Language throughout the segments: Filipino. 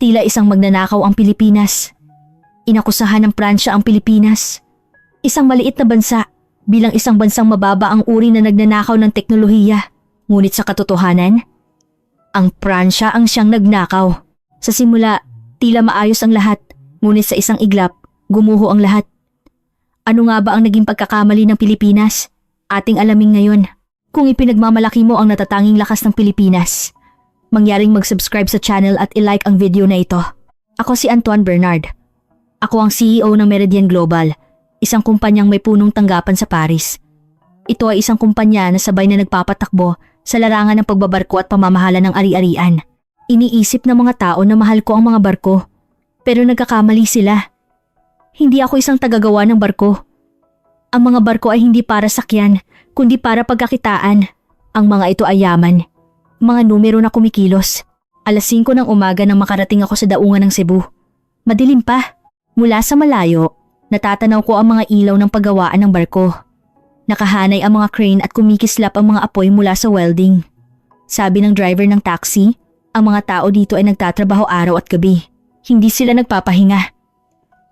Tila isang magnanakaw ang Pilipinas. Inakusahan ng Pransya ang Pilipinas. Isang maliit na bansa bilang isang bansang mababa ang uri na nagnanakaw ng teknolohiya. Ngunit sa katotohanan, ang Pransya ang siyang nagnakaw. Sa simula, tila maayos ang lahat, ngunit sa isang iglap, gumuho ang lahat. Ano nga ba ang naging pagkakamali ng Pilipinas? Ating alamin ngayon. Kung ipinagmamalaki mo ang natatanging lakas ng Pilipinas, mangyaring mag-subscribe sa channel at ilike ang video na ito. Ako si Antoine Bernard. Ako ang CEO ng Meridian Global, isang kumpanyang may punong tanggapan sa Paris. Ito ay isang kumpanya na sabay na nagpapatakbo sa larangan ng pagbabarko at pamamahala ng ari-arian. Iniisip ng mga tao na mahal ko ang mga barko, pero nagkakamali sila. Hindi ako isang tagagawa ng barko. Ang mga barko ay hindi para sakyan, kundi para pagkakitaan. Ang mga ito ay yaman. Mga numero na kumikilos. Alas 5 ng umaga nang makarating ako sa daungan ng Cebu. Madilim pa. Mula sa malayo, natatanaw ko ang mga ilaw ng paggawaan ng barko. Nakahanay ang mga crane at kumikislap ang mga apoy mula sa welding. Sabi ng driver ng taxi, ang mga tao dito ay nagtatrabaho araw at gabi. Hindi sila nagpapahinga.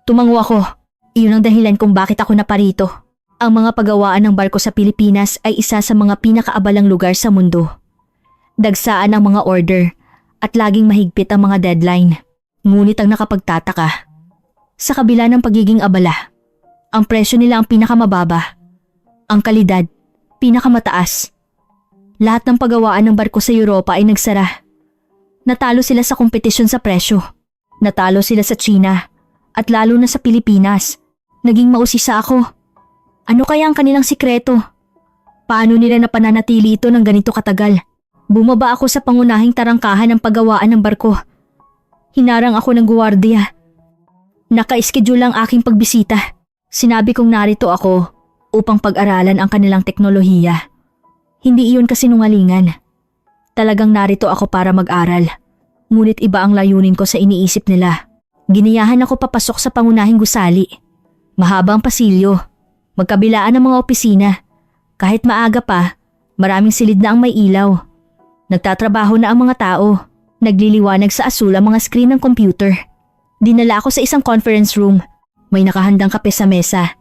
Tumango ako. Iyon ang dahilan kung bakit ako naparito. Ang mga paggawaan ng barko sa Pilipinas ay isa sa mga pinakaabalang lugar sa mundo. Dagsaan ang mga order at laging mahigpit ang mga deadline. Ngunit ang nakapagtataka, sa kabila ng pagiging abala, ang presyo nila ang pinakamababa. Ang kalidad, pinakamataas. Lahat ng paggawaan ng barko sa Europa ay nagsara. Natalo sila sa kompetisyon sa presyo. Natalo sila sa China at lalo na sa Pilipinas. Naging mausisa ako. Ano kaya ang kanilang sikreto? Paano nila napananatili ito ng ganito katagal? Bumaba ako sa pangunahing tarangkahan ng paggawaan ng barko. Hinarang ako ng guwardiya. Naka-schedule ang aking pagbisita. Sinabi kong narito ako upang pag-aralan ang kanilang teknolohiya. Hindi iyon kasinungalingan. Talagang narito ako para mag-aral. Ngunit iba ang layunin ko sa iniisip nila. Giniyahan ako papasok sa pangunahing gusali. Mahabang pasilyo. Magkabilaan ng mga opisina. Kahit maaga pa, maraming silid na ang may ilaw. Nagtatrabaho na ang mga tao. Nagliliwanag sa asul ang mga screen ng computer. Dinala ako sa isang conference room. May nakahandang kape sa mesa.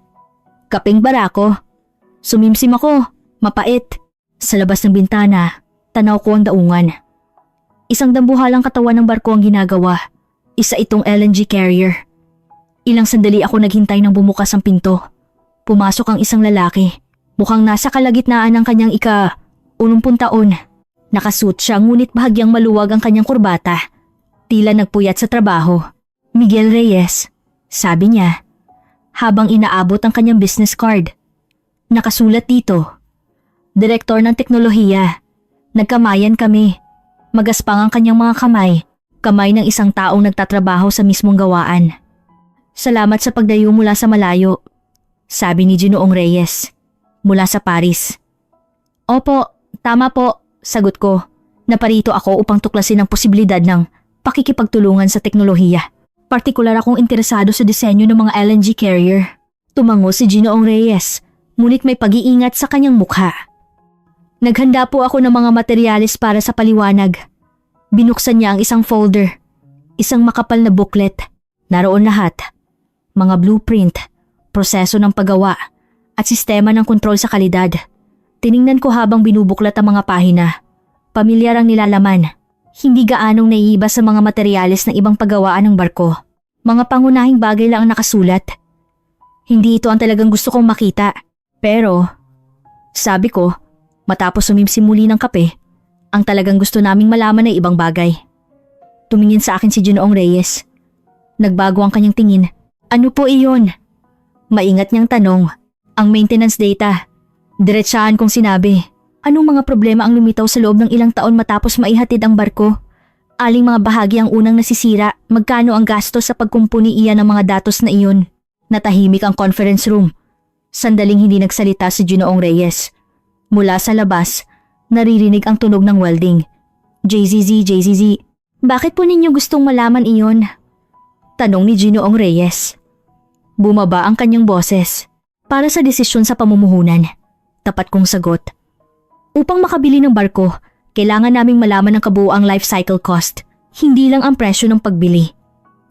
Kapeng barako. Sumimsim ako. Mapait. Sa labas ng bintana, tanaw ko ang daungan. Isang dambuhalang katawan ng barko ang ginagawa. Isa itong LNG carrier. Ilang sandali ako naghintay nang bumukas ang pinto. Pumasok ang isang lalaki. Mukhang nasa kalagitnaan ng kanyang 80 taon. Nakasuot siya ngunit bahagyang maluwag ang kanyang kurbata. Tila nagpuyat sa trabaho. Miguel Reyes, sabi niya, habang inaabot ang kanyang business card. Nakasulat dito, Direktor ng Teknolohiya. Nagkamayan kami. Magaspang ang kanyang mga kamay. Kamay ng isang taong nagtatrabaho sa mismong gawaan. Salamat sa pagdayo mula sa malayo. Sabi ni Ginoong Reyes, mula sa Paris. Opo, tama po, sagot ko. Naparito ako upang tuklasin ang posibilidad ng pakikipagtulungan sa teknolohiya. Partikular akong interesado sa disenyo ng mga LNG carrier. Tumango si Ginoong Reyes, ngunit may pag-iingat sa kanyang mukha. Naghanda po ako ng mga materyales para sa paliwanag. Binuksan niya ang isang folder, isang makapal na booklet. Naroon lahat, mga blueprint, proseso ng paggawa, at sistema ng kontrol sa kalidad. Tiningnan ko habang binubuklat ang mga pahina. Pamilyar ang nilalaman. Hindi gaanong naiiba sa mga materyales ng ibang paggawaan ng barko. Mga pangunahing bagay lang ang nakasulat. Hindi ito ang talagang gusto kong makita. Pero, sabi ko, matapos sumimsim muli ng kape, ang talagang gusto naming malaman ay ibang bagay. Tumingin sa akin si Ginoong Reyes. Nagbago ang kanyang tingin. Ano po iyon? Maingat niyang tanong. Ang maintenance data. Diretsahan kong sinabi. Anong mga problema ang lumitaw sa loob ng ilang taon matapos maihatid ang barko? Aling mga bahagi ang unang nasisira? Magkano ang gastos sa pagkumpuni iyan ng mga datos na iyon? Natahimik ang conference room. Sandaling hindi nagsalita si Ginoong Reyes. Mula sa labas, naririnig ang tunog ng welding. JZZ. Bakit po ninyo gustong malaman iyon? Tanong ni Ginoong Reyes. Bumaba ang kanyang boses. Para sa desisyon sa pamumuhunan. Tapat kong sagot. Upang makabili ng barko, kailangan naming malaman ang kabuuang life cycle cost. Hindi lang ang presyo ng pagbili,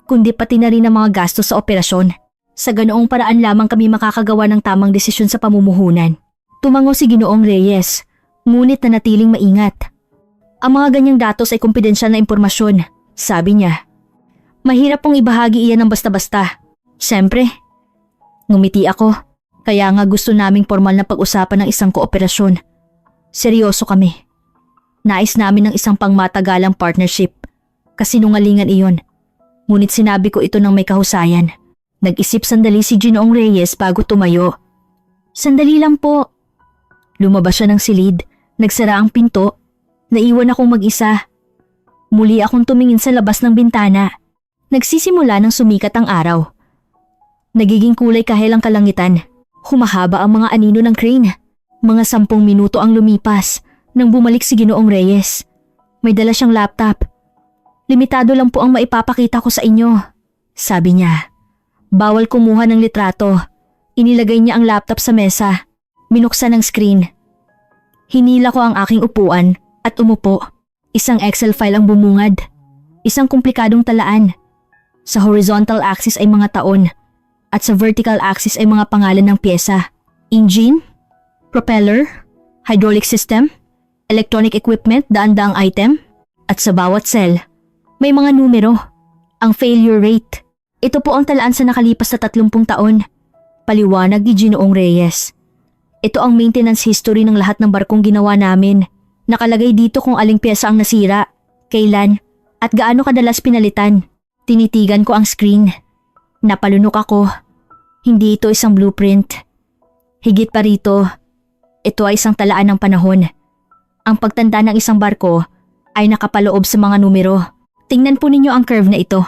kundi pati na rin ang mga gastos sa operasyon. Sa ganoong paraan lamang kami makakagawa ng tamang desisyon sa pamumuhunan. Tumango si Ginoong Reyes, ngunit nanatiling maingat. Ang mga ganyang datos ay kumpidensyal na impormasyon, sabi niya. Mahirap pong ibahagi iyan ng basta-basta. Siyempre, ngumiti ako. Kaya nga gusto naming formal na pag-usapan ng isang kooperasyon. Seryoso kami. Nais namin ng isang pangmatagalang partnership. Kasinungalingan iyon. Ngunit sinabi ko ito ng may kahusayan. Nag-isip sandali si Ginoong Reyes bago tumayo. Sandali lang po. Lumabas siya ng silid, nagsara ang pinto, naiwan akong mag-isa. Muli akong tumingin sa labas ng bintana. Nagsisimula ng sumikat ang araw. Nagiging kulay kahel ang kalangitan. Humahaba ang mga anino ng crane. Mga 10 minuto ang lumipas nang bumalik si Ginoong Reyes. May dala siyang laptop. Limitado lang po ang maipapakita ko sa inyo, sabi niya. Bawal kumuha ng litrato. Inilagay niya ang laptop sa mesa. Minuksan ang screen. Hinila ko ang aking upuan at umupo. Isang Excel file ang bumungad. Isang komplikadong talaan. Sa horizontal axis ay mga taon at sa vertical axis ay mga pangalan ng pyesa. Engine, propeller, hydraulic system, electronic equipment, daan-daang item. At sa bawat cell, may mga numero. Ang failure rate. Ito po ang talaan sa nakalipas na 30 taon. Paliwanag ni Ginoong Reyes. Ito ang maintenance history ng lahat ng barkong ginawa namin. Nakalagay dito kung aling pyesa ang nasira, kailan, at gaano kadalas pinalitan. Tinitigan ko ang screen. Napalunok ako. Hindi ito isang blueprint. Higit pa rito, ito ay isang talaan ng panahon. Ang pagtanda ng isang barko ay nakapaloob sa mga numero. Tingnan po ninyo ang curve na ito.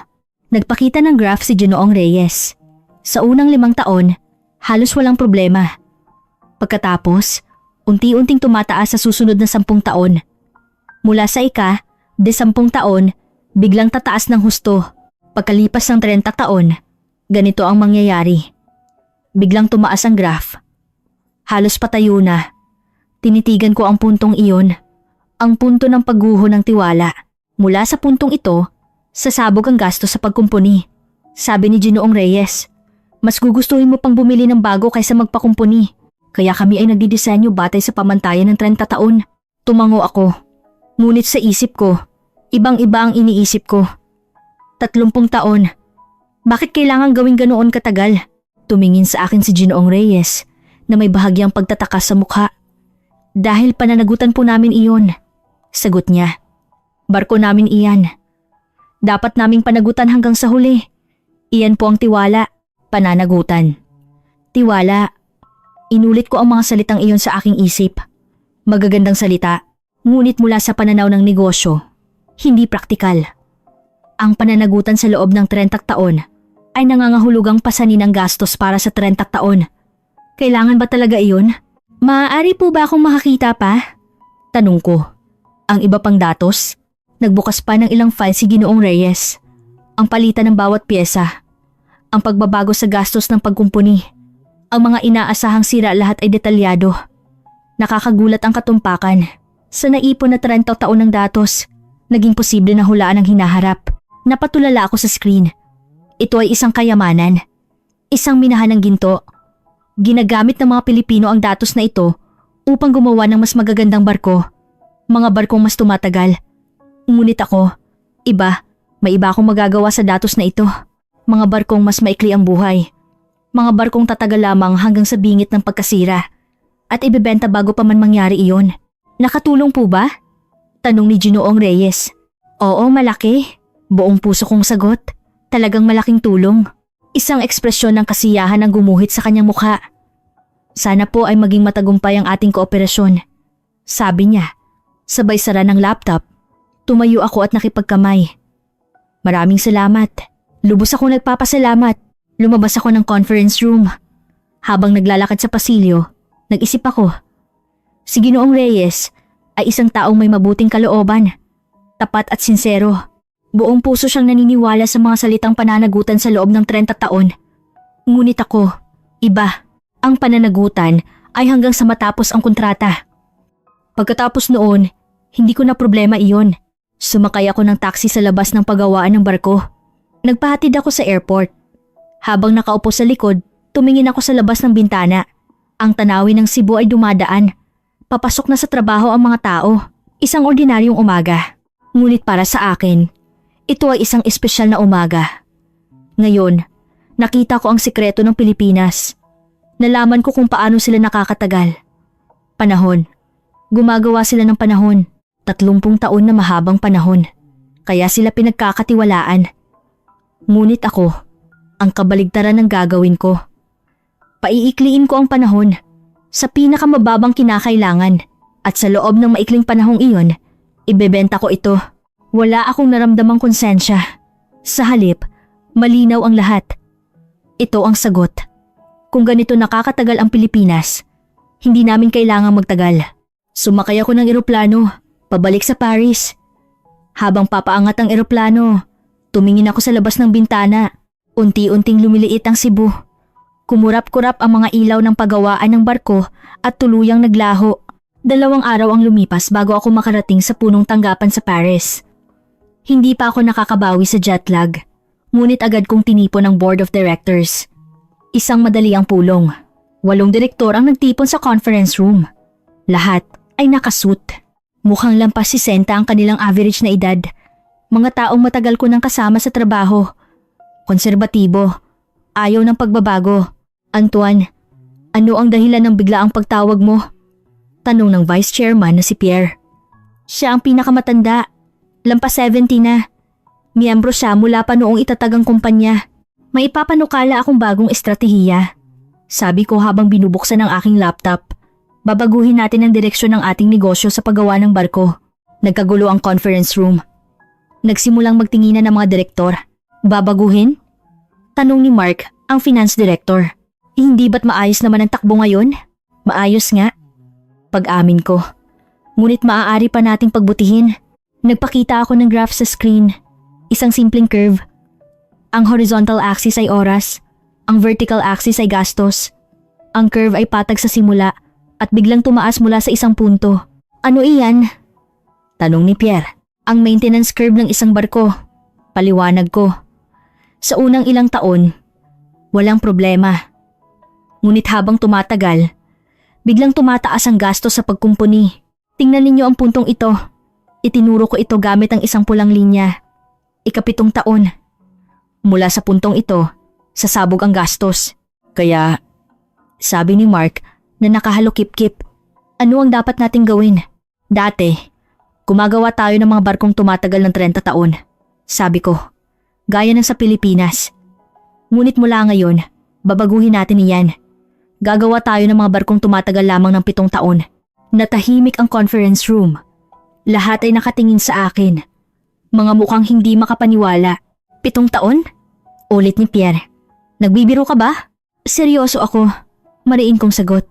Nagpakita ng graph si Ginoong Reyes. Sa unang 5 taon, halos walang problema. Pagkatapos, unti-unting tumataas sa susunod na 10 taon. Mula sa 10 taon, biglang tataas ng husto. Pagkalipas ng 30 taon, ganito ang mangyayari. Biglang tumaas ang graph. Halos patayo na. Tinitigan ko ang puntong iyon. Ang punto ng pagguho ng tiwala. Mula sa puntong ito, sasabog ang gasto sa pagkumpuni. Sabi ni Ginoong Reyes, mas gugustuhin mo pang bumili ng bago kaysa magpakumpuni. Kaya kami ay nagdidisenyo batay sa pamantayan ng 30 taon. Tumango ako. Ngunit sa isip ko, ibang-iba ang iniisip ko. 30 taon. Bakit kailangan gawing ganoon katagal? Tumingin sa akin si Ginoong Reyes na may bahagyang pagtataka sa mukha. Dahil pananagutan po namin iyon. Sagot niya. Barko namin iyan. Dapat naming panagutan hanggang sa huli. Iyan po ang tiwala. Pananagutan. Tiwala. Inulit ko ang mga salitang iyon sa aking isip. Magagandang salita, ngunit mula sa pananaw ng negosyo, hindi praktikal. Ang pananagutan sa loob ng 30 taon ay nangangahulugang pasanin ang gastos para sa 30 taon. Kailangan ba talaga iyon? Maaari po ba akong makakita pa? Tanong ko. Ang iba pang datos? Nagbukas pa ng ilang file si Ginoong Reyes. Ang palitan ng bawat pyesa. Ang pagbabago sa gastos ng pagkumpuni. Ang mga inaasahang sira lahat ay detalyado. Nakakagulat ang katumpakan. Sa naipon na 30 taon ng datos, naging posible na hulaan ang hinaharap. Napatulala ako sa screen. Ito ay isang kayamanan. Isang minahan ng ginto. Ginagamit ng mga Pilipino ang datos na ito upang gumawa ng mas magagandang barko. Mga barkong mas tumatagal. Ngunit ako, may iba akong magagawa sa datos na ito. Mga barkong mas maikli ang buhay. Mga barkong tatagal lamang hanggang sa bingit ng pagkasira. At ibebenta bago pa man mangyari iyon. Nakatulong po ba? Tanong ni Ginoong Reyes. Oo, malaki. Buong puso kong sagot. Talagang malaking tulong. Isang ekspresyon ng kasiyahan ang gumuhit sa kanyang mukha. Sana po ay maging matagumpay ang ating kooperasyon. Sabi niya. Sabay sara ng laptop. Tumayo ako at nakipagkamay. Maraming salamat. Lubos akong nagpapasalamat. Lumabas ako ng conference room. Habang naglalakad sa pasilyo, nag-isip ako. Si Ginoong Reyes ay isang taong may mabuting kalooban. Tapat at sinsero. Buong puso siyang naniniwala sa mga salitang pananagutan sa loob ng 30 taon. Ngunit ako, iba. Ang pananagutan ay hanggang sa matapos ang kontrata. Pagkatapos noon, hindi ko na problema iyon. Sumakay ako ng taxi sa labas ng pagawaan ng barko. Nagpahatid ako sa airport. Habang nakaupo sa likod, tumingin ako sa labas ng bintana. Ang tanawin ng Cebu ay dumadaan. Papasok na sa trabaho ang mga tao. Isang ordinaryong umaga. Ngunit para sa akin, ito ay isang espesyal na umaga. Ngayon, nakita ko ang sikreto ng Pilipinas. Nalaman ko kung paano sila nakakatagal. Panahon. Gumagawa sila ng panahon. 30 taon na mahabang panahon. Kaya sila pinagkakatiwalaan. Ngunit ako, ang kabaligtaran ng gagawin ko. Paiikliin ko ang panahon sa pinakamababang kinakailangan at sa loob ng maikling panahong iyon, ibebenta ko ito. Wala akong naramdamang konsensya. Sa halip, malinaw ang lahat. Ito ang sagot. Kung ganito nakakatagal ang Pilipinas, hindi namin kailangang magtagal. Sumakay ako ng eroplano, pabalik sa Paris. Habang papaangat ang eroplano, tumingin ako sa labas ng bintana. Unti-unting lumiliit ang Cebu. Kumurap-kurap ang mga ilaw ng pagawaan ng barko at tuluyang naglaho. 2 araw ang lumipas bago ako makarating sa punong tanggapan sa Paris. Hindi pa ako nakakabawi sa jet lag, ngunit agad kong tinipon ng board of directors. Isang madali ang pulong. 8 direktor ang nagtipon sa conference room. Lahat ay nakasuit. Mukhang lampas 60 ang kanilang average na edad. Mga taong matagal ko nang kasama sa trabaho. Konserbatibo. Ayaw ng pagbabago. Antoine, ano ang dahilan ng biglaang pagtawag mo? Tanong ng vice chairman na si Pierre. Siya ang pinakamatanda. Lampas 70 na. Miyembro siya mula pa noong itatag ang kumpanya. May ipapanukala akong bagong estratehiya. Sabi ko habang binubuksan ang aking laptop. Babaguhin natin ang direksyon ng ating negosyo sa paggawa ng barko. Nagkagulo ang conference room. Nagsimulang magtinginan ng mga direktor. Babaguhin? Tanong ni Mark, ang finance director. Hindi ba't maayos naman ang takbo ngayon? Maayos nga. Pag-amin ko. Ngunit maaari pa nating pagbutihin. Nagpakita ako ng graph sa screen. Isang simpleng curve. Ang horizontal axis ay oras. Ang vertical axis ay gastos. Ang curve ay patag sa simula at biglang tumaas mula sa isang punto. Ano iyan? Tanong ni Pierre. Ang maintenance curve ng isang barko. Paliwanag ko. Sa unang ilang taon, walang problema. Ngunit habang tumatagal, biglang tumataas ang gastos sa pagkumpuni. Tingnan ninyo ang puntong ito. Itinuro ko ito gamit ang isang pulang linya. 7 taon. Mula sa puntong ito, sasabog ang gastos. Kaya, sabi ni Mark na nakahalukip-kip, ano ang dapat nating gawin? Dati, gumagawa tayo ng mga barkong tumatagal ng 30 taon. Sabi ko, gaya ng sa Pilipinas. Ngunit mula ngayon, babaguhin natin iyan. Gagawa tayo ng mga barkong tumatagal lamang ng 7 taon. Natahimik ang conference room. Lahat ay nakatingin sa akin. Mga mukhang hindi makapaniwala. 7 taon? Ulit ni Pierre. Nagbibiro ka ba? Seryoso ako. Mariin kong sagot.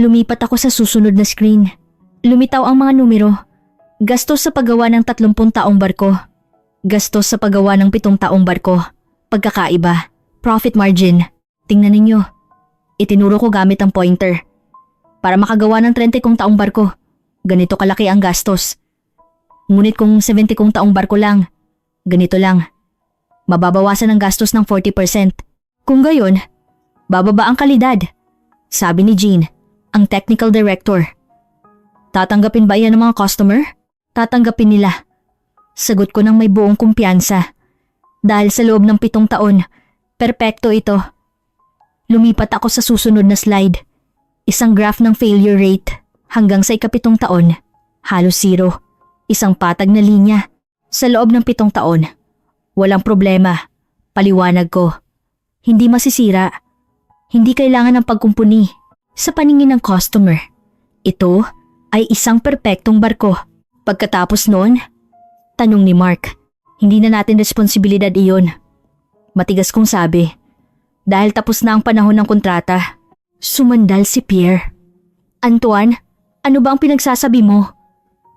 Lumipat ako sa susunod na screen. Lumitaw ang mga numero. Gastos sa paggawa ng 30 taong barko. Gastos sa paggawa ng 7 taong barko. Pagkakaiba. Profit margin. Tingnan ninyo. Itinuro ko gamit ang pointer. Para makagawa ng 30 taong barko, ganito kalaki ang gastos. Ngunit kung 70 taong barko lang, ganito lang. Mababawasan ang gastos ng 40%. Kung gayon, bababa ang kalidad. Sabi ni Jean, ang technical director. Tatanggapin ba yan ng mga customer? Tatanggapin nila. Sagot ko ng may buong kumpiyansa. Dahil sa loob ng 7 taon, perpekto ito. Lumipat ako sa susunod na slide. Isang graph ng failure rate hanggang sa 7 taon. Halos 0. Isang patag na linya. Sa loob ng 7 taon. Walang problema. Paliwanag ko. Hindi masisira. Hindi kailangan ng pagkumpuni. Sa paningin ng customer, ito ay isang perpektong barko. Pagkatapos noon, tanong ni Mark, hindi na natin responsibilidad iyon. Matigas kong sabi. Dahil tapos na ang panahon ng kontrata. Sumandal si Pierre. Antoine, ano ba ang pinagsasabi mo?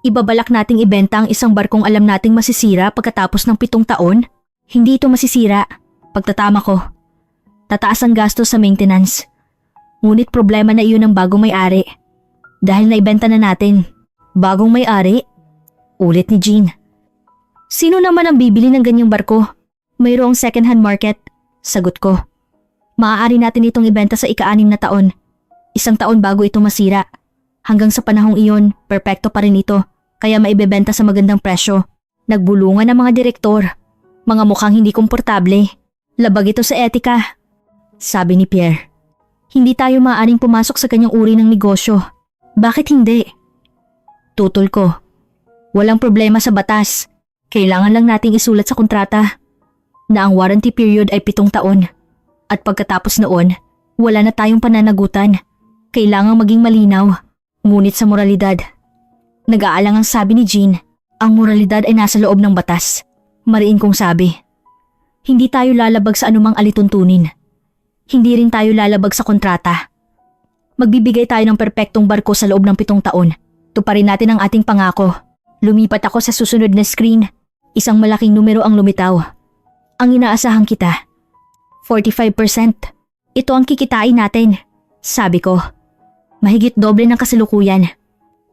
Ibabalak nating ibenta ang isang barkong alam nating masisira pagkatapos ng 7 taon? Hindi ito masisira. Pagtatama ko. Tataas ang gastos sa maintenance. Ngunit problema na iyon ng bagong may-ari. Dahil naibenta na natin. Bagong may-ari? Ulit ni Jean. Sino naman ang bibili ng ganyang barko? Mayroong second-hand market. Sagot ko. Maaari natin itong ibenta sa ika-6 na taon. 1 taon bago ito masira. Hanggang sa panahong iyon, perpekto pa rin ito. Kaya maibebenta sa magandang presyo. Nagbulungan ang mga direktor. Mga mukhang hindi komportable. Labag ito sa etika. Sabi ni Pierre. Hindi tayo maaaring pumasok sa kanyang uri ng negosyo. Bakit hindi? Tutol ko. Walang problema sa batas. Kailangan lang nating isulat sa kontrata na ang warranty period ay 7 taon. At pagkatapos noon, wala na tayong pananagutan. Kailangang maging malinaw. Ngunit sa moralidad. Nag-aalang ang sabi ni Jean, ang moralidad ay nasa loob ng batas. Mariin kong sabi. Hindi tayo lalabag sa anumang alituntunin. Hindi rin tayo lalabag sa kontrata. Magbibigay tayo ng perpektong barko sa loob ng 7 taon. Tuparin natin ang ating pangako. Lumipat ako sa susunod na screen. Isang malaking numero ang lumitaw. Ang inaasahan kita. 45%. Ito ang kikitain natin. Sabi ko. Mahigit doble ng kasalukuyan.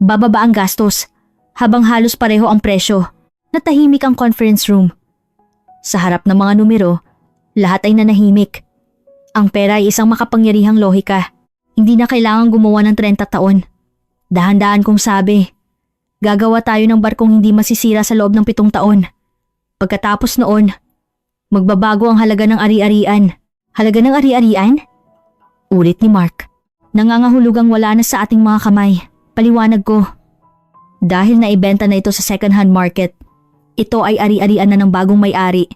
Bababa ang gastos. Habang halos pareho ang presyo. Natahimik ang conference room. Sa harap ng mga numero, lahat ay nanahimik. Ang pera ay isang makapangyarihang lohika. Hindi na kailangan gumawa ng 30 taon. Dahan-dahan kong sabi. Gagawa tayo ng barkong hindi masisira sa loob ng 7 taon. Pagkatapos noon, magbabago ang halaga ng ari-arian. Halaga ng ari-arian? Ulit ni Mark. Nangangahulugang wala na sa ating mga kamay. Paliwanag ko. Dahil naibenta na ito sa second-hand market, ito ay ari-arian na ng bagong may-ari.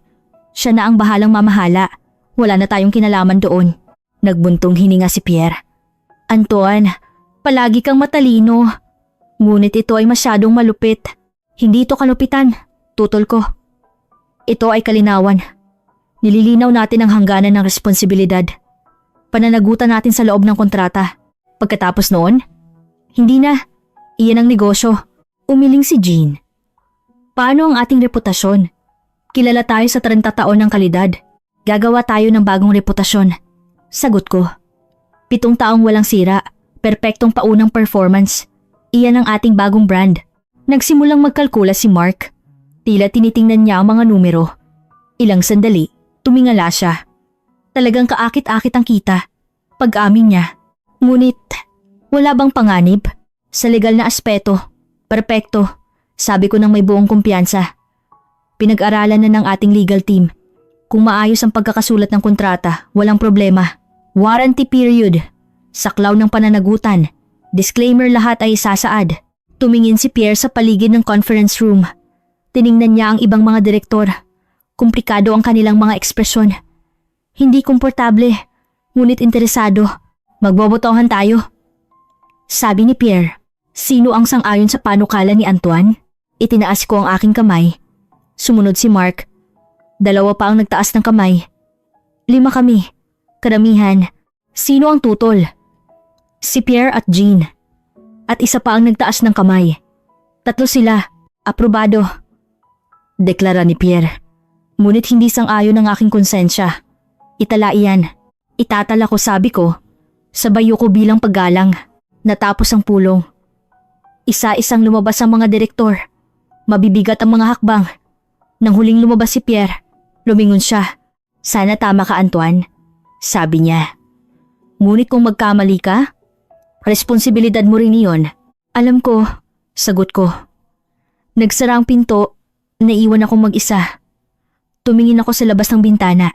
Siya na ang bahalang mamahala. Wala na tayong kinalaman doon. Nagbuntong hininga si Pierre. Antoine, palagi kang matalino. Ngunit ito ay masyadong malupit. Hindi ito kalupitan, tutol ko. Ito ay kalinawan. Nililinaw natin ang hangganan ng responsibilidad. Pananagutan natin sa loob ng kontrata. Pagkatapos noon, hindi na. Iyan ang negosyo. Umiling si Jean. Paano ang ating reputasyon? Kilala tayo sa 30 taon ng kalidad. Gagawa tayo ng bagong reputasyon. Sagot ko. 7 taong walang sira. Perpektong paunang performance. Iyan ang ating bagong brand. Nagsimulang magkalkula si Mark. Tila tinitingnan niya ang mga numero. Ilang sandali, tumingala siya. Talagang kaakit-akit ang kita. Pag-amin niya. Ngunit, wala bang panganib? Sa legal na aspeto. Perpekto. Sabi ko nang may buong kumpiyansa. Pinag-aralan na ng ating legal team. Kung maayos ang pagkakasulat ng kontrata, walang problema. Warranty period. Saklaw ng pananagutan. Disclaimer lahat ay isasaad. Tumingin si Pierre sa paligid ng conference room. Tiningnan niya ang ibang mga direktor. Komplikado ang kanilang mga ekspresyon. Hindi komportable, ngunit interesado. Magbobotohan tayo. Sabi ni Pierre, sino ang sang-ayon sa panukala ni Antoine? Itinaas ko ang aking kamay. Sumunod si Mark. 2 pa ang nagtaas ng kamay. 5 kami. Karamihan. Sino ang tutol? Si Pierre at Jean. At 1 pa ang nagtaas ng kamay. 3 sila. Aprobado. Deklara ni Pierre. Ngunit hindi sang-ayon ang aking konsensya. Itala iyan. Itatala ko, sabi ko. Sabayo ko bilang paggalang. Natapos ang pulong. Isa-isang lumabas ang mga direktor. Mabibigat ang mga hakbang. Nang huling lumabas si Pierre, lumingon siya. Sana tama ka, Antoine. Sabi niya. Ngunit kung magkamali ka, responsibilidad mo rin iyon. Alam ko, sagot ko. Nagsara ang pinto, naiwan akong mag-isa. Tumingin ako sa labas ng bintana.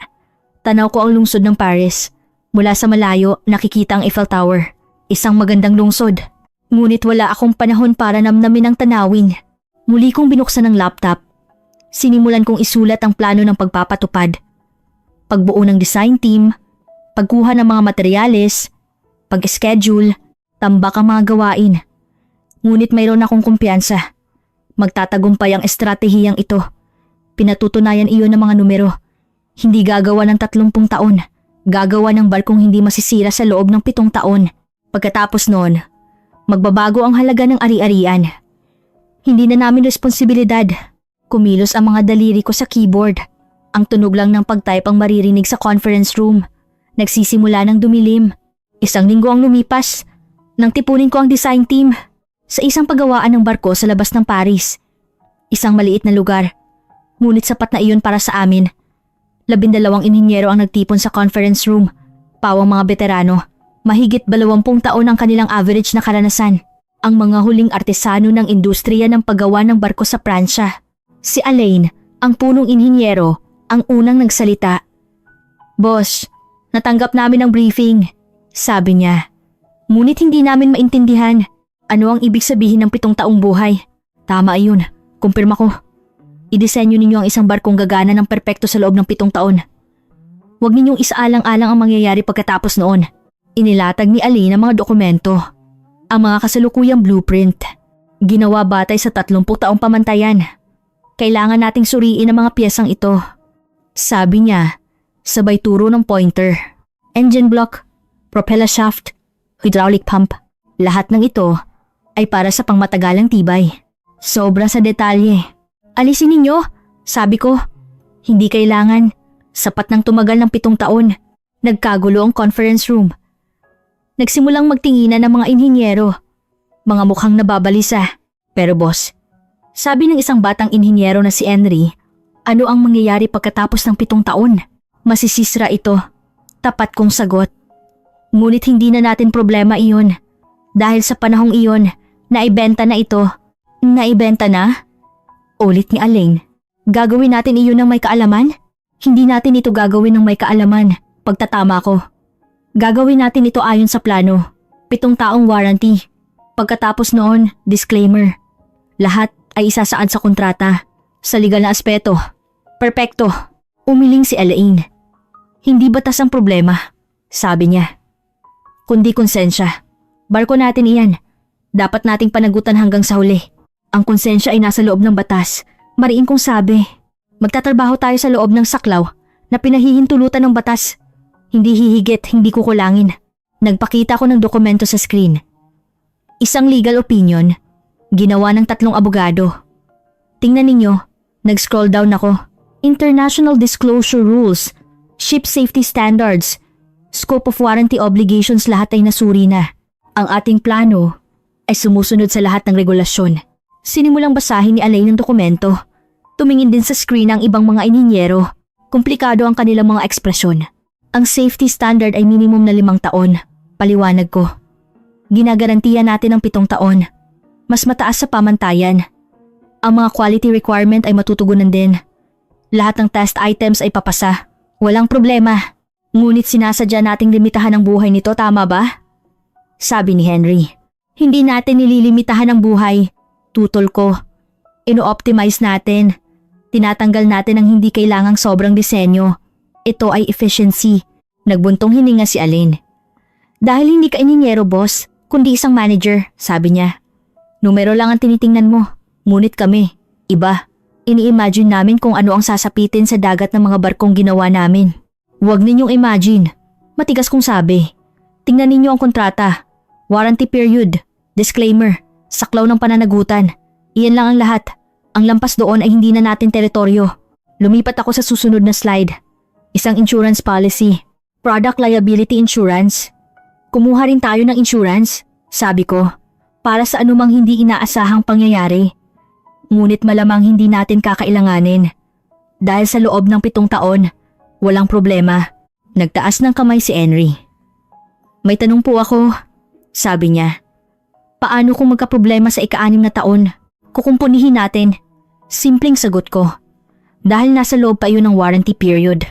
Tanaw ko ang lungsod ng Paris. Mula sa malayo, nakikita ang Eiffel Tower. Isang magandang lungsod. Ngunit wala akong panahon para namnamin ang tanawin. Muli kong binuksan ang laptop. Sinimulan kong isulat ang plano ng pagpapatupad. Pagbuo ng design team, pagkuha ng mga materyales, pag-schedule, tambak ang mga gawain. Ngunit mayroon akong kumpiyansa. Magtatagumpay ang estratehiyang ito. Pinatutunayan iyon ng mga numero. Hindi gagawa ng 30 taon. Gagawa ng barkong hindi masisira sa loob ng 7 taon. Pagkatapos noon, magbabago ang halaga ng ari-arian. Hindi na namin responsibilidad. Kumilos ang mga daliri ko sa keyboard. Ang tunog lang ng pag-type ang maririnig sa conference room. Nagsisimula ng dumilim. 1 linggo ang lumipas. Nang tipunin ko ang design team sa isang paggawaan ng barko sa labas ng Paris. Isang maliit na lugar. Ngunit sapat na iyon para sa amin. 12 inhinyero ang nagtipon sa conference room. Pawang mga veterano. Mahigit 20 taon ang kanilang average na karanasan. Ang mga huling artesano ng industriya ng paggawa ng barko sa Pransya. Si Alain, ang punong inhinyero, ang unang nagsalita. "Boss, natanggap namin ang briefing," sabi niya. Ngunit hindi namin maintindihan ano ang ibig sabihin ng 7 taong buhay. Tama ayun, kumpirma ko. Idisenyo ninyo ang isang barkong gagana ng perpekto sa loob ng 7 taon. Huwag ninyong isaalang-alang ang mangyayari pagkatapos noon. Inilatag ni Alain ang mga dokumento. Ang mga kasalukuyang blueprint. Ginawa batay sa 30 taong pamantayan. Kailangan nating suriin ang mga piyesang ito. Sabi niya, sabay turo ng pointer. Engine block, propeller shaft, hydraulic pump. Lahat ng ito ay para sa pangmatagalang tibay. Sobra sa detalye. "Alisin ninyo," sabi ko. Hindi kailangan. Sapat nang tumagal ng 7 taon. Nagkagulo ang conference room. Nagsimulang magtinginan ng mga inhinyero. Mga mukhang nababalisa. Pero boss, sabi ng isang batang inhinyero na si Henry, ano ang mangyayari pagkatapos ng 7 taon? Masisisra ito. Tapat kong sagot. Ngunit hindi na natin problema iyon. Dahil sa panahong iyon, naibenta na ito. Naibenta na? Ulit ni Alain. Gagawin natin iyon ng may kaalaman? Hindi natin ito gagawin ng may kaalaman. Pagtatama ko. Gagawin natin ito ayon sa plano. 7 taong warranty. Pagkatapos noon, disclaimer. Lahat ay isasaad sa kontrata. Sa legal na aspeto. Perpekto. Umiling si Alain. Hindi batas ang problema, sabi niya. Kundi konsensya. Barko natin iyan. Dapat nating panagutan hanggang sa huli. Ang konsensya ay nasa loob ng batas. Mariin kong sabi. Magtatrabaho tayo sa loob ng saklaw na pinahihintulutan ng batas. Hindi hihigit, hindi kukulangin. Nagpakita ko ng dokumento sa screen. Isang legal opinion. Ginawa ng 3 abogado. Tingnan ninyo, nag-scroll down ako. International Disclosure Rules, Ship Safety Standards, Scope of Warranty Obligations, lahat ay nasuri na. Ang ating plano ay sumusunod sa lahat ng regulasyon. Sinimulang basahin ni Alain ng dokumento. Tumingin din sa screen ang ibang mga inhinyero. Komplikado ang kanilang mga ekspresyon. Ang safety standard ay minimum na 5 taon. Paliwanag ko. Ginagarantiya natin ang 7 taon. Mas mataas sa pamantayan. Ang mga quality requirement ay matutugunan din. Lahat ng test items ay papasa. Walang problema. Ngunit sinasadya nating limitahan ang buhay nito, tama ba? Sabi ni Henry. Hindi natin nililimitahan ang buhay. Tutol ko. Ino-optimize natin. Tinatanggal natin ang hindi kailangang sobrang disenyo. Ito ay efficiency. Nagbuntong hininga si Alain. Dahil hindi ka inhinyero, boss, kundi isang manager, sabi niya. Numero lang ang tinitingnan mo. Ngunit kami, iba. Ini-imagine namin kung ano ang sasapitin sa dagat ng mga barkong ginawa namin. Huwag ninyong imagine. Matigas kong sabi. Tingnan ninyo ang kontrata. Warranty period. Disclaimer. Saklaw ng pananagutan. Iyan lang ang lahat. Ang lampas doon ay hindi na natin teritoryo. Lumipat ako sa susunod na slide. Isang insurance policy. Product liability insurance. Kumuha rin tayo ng insurance, sabi ko. Para sa anumang hindi inaasahang pangyayari. Ngunit malamang hindi natin kakailanganin. Dahil sa loob ng 7 taon, walang problema. Nagtaas ng kamay si Henry. May tanong po ako, sabi niya. Paano kung magkaproblema sa ika-6 na taon? Kukumpunihin natin. Simpleng sagot ko. Dahil nasa loob pa iyon ng warranty period.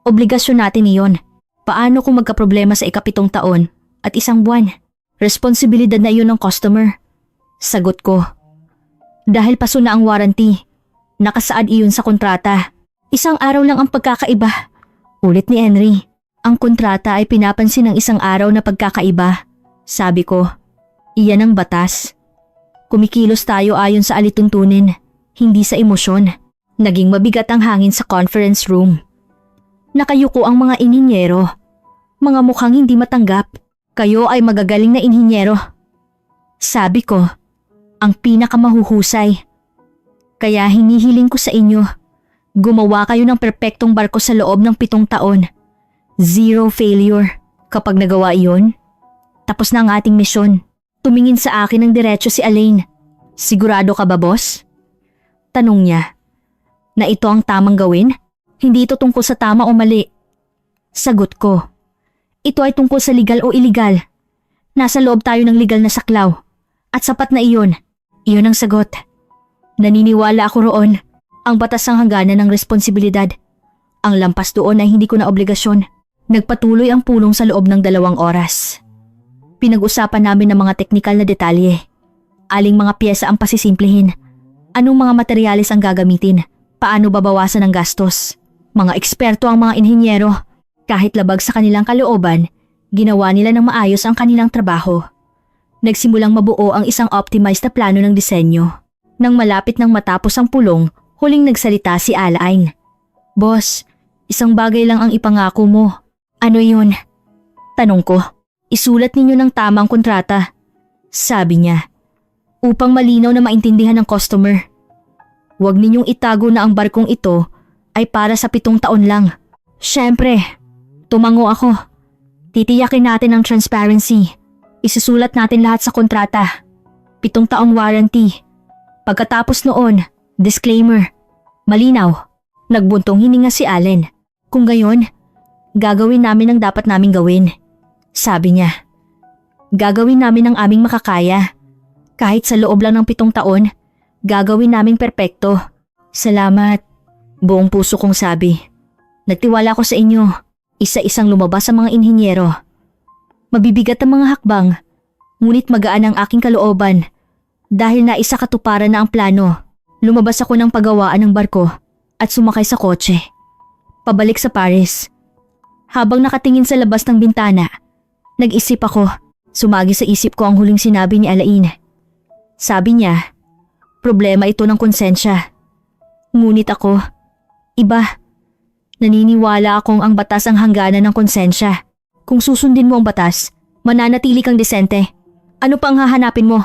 Obligasyon natin iyon. Paano kung magkaproblema sa ika-7 taon at 1 buwan? Responsibilidad na iyon ng customer. Sagot ko. Dahil paso na ang warranty. Nakasaad iyon sa kontrata. 1 araw lang ang pagkakaiba. Ulit ni Henry. Ang kontrata ay pinapansin ng 1 araw na pagkakaiba. Sabi ko. Iyan ang batas. Kumikilos tayo ayon sa alituntunin, hindi sa emosyon. Naging mabigat ang hangin sa conference room. Nakayuko ang mga inhinyero. Mga mukhang hindi matanggap. Kayo ay magagaling na inhinyero. Sabi ko, ang pinakamahuhusay. Kaya hinihiling ko sa inyo, gumawa kayo ng perpektong barko sa loob ng 7 taon. 0 failure. Kapag nagawa iyon, tapos na ang ating misyon. Tumingin sa akin ng diretso si Alain. Sigurado ka ba, boss? Tanong niya. Na ito ang tamang gawin? Hindi ito tungkol sa tama o mali. Sagot ko. Ito ay tungkol sa legal o illegal. Nasa loob tayo ng legal na saklaw. At sapat na iyon. Iyon ang sagot. Naniniwala ako roon. Ang batas ang hangganan ng responsibilidad. Ang lampas doon ay hindi ko na obligasyon. Nagpatuloy ang pulong sa loob ng 2 oras. Pinag-usapan namin ng mga teknikal na detalye. Aling mga piyesa ang pasisimplihin. Anong mga materyales ang gagamitin? Paano babawasan ang gastos? Mga eksperto ang mga inhinyero. Kahit labag sa kanilang kalooban, ginawa nila ng maayos ang kanilang trabaho. Nagsimulang mabuo ang isang optimized na plano ng disenyo. Nang malapit nang matapos ang pulong, huling nagsalita si Alain. Boss, isang bagay lang ang ipangako mo. Ano yun? Tanong ko. Isulat ninyo ng tamang kontrata. Sabi niya. Upang malinaw na maintindihan ng customer. Huwag ninyong itago na ang barkong ito ay para sa 7 taon lang. Siyempre. Tumango ako. Titiyakin natin ang transparency. Isusulat natin lahat sa kontrata. 7 taong warranty. Pagkatapos noon, disclaimer. Malinaw. Nagbuntong hininga si Allen. Kung gayon, gagawin namin ang dapat naming gawin. Sabi niya. Gagawin namin ang aming makakaya. Kahit sa loob lang ng 7 taon, gagawin naming perpekto. Salamat. Buong puso kong sabi. Nagtiwala ko sa inyo. Isa-isang lumabas ang mga inhinyero. Mabibigat ang mga hakbang, ngunit magaan ang aking kalooban. Dahil naisa katuparan na ang plano, lumabas ako ng paggawaan ng barko at sumakay sa kotse. Pabalik sa Paris. Habang nakatingin sa labas ng bintana, nag-isip ako. Sumagi sa isip ko ang huling sinabi ni Alain. Sabi niya, problema ito ng konsensya. Ngunit ako, iba. Naniniwala akong ang batas ang hangganan ng konsensya. Kung susundin mo ang batas, mananatili kang desente. Ano pa ang hahanapin mo?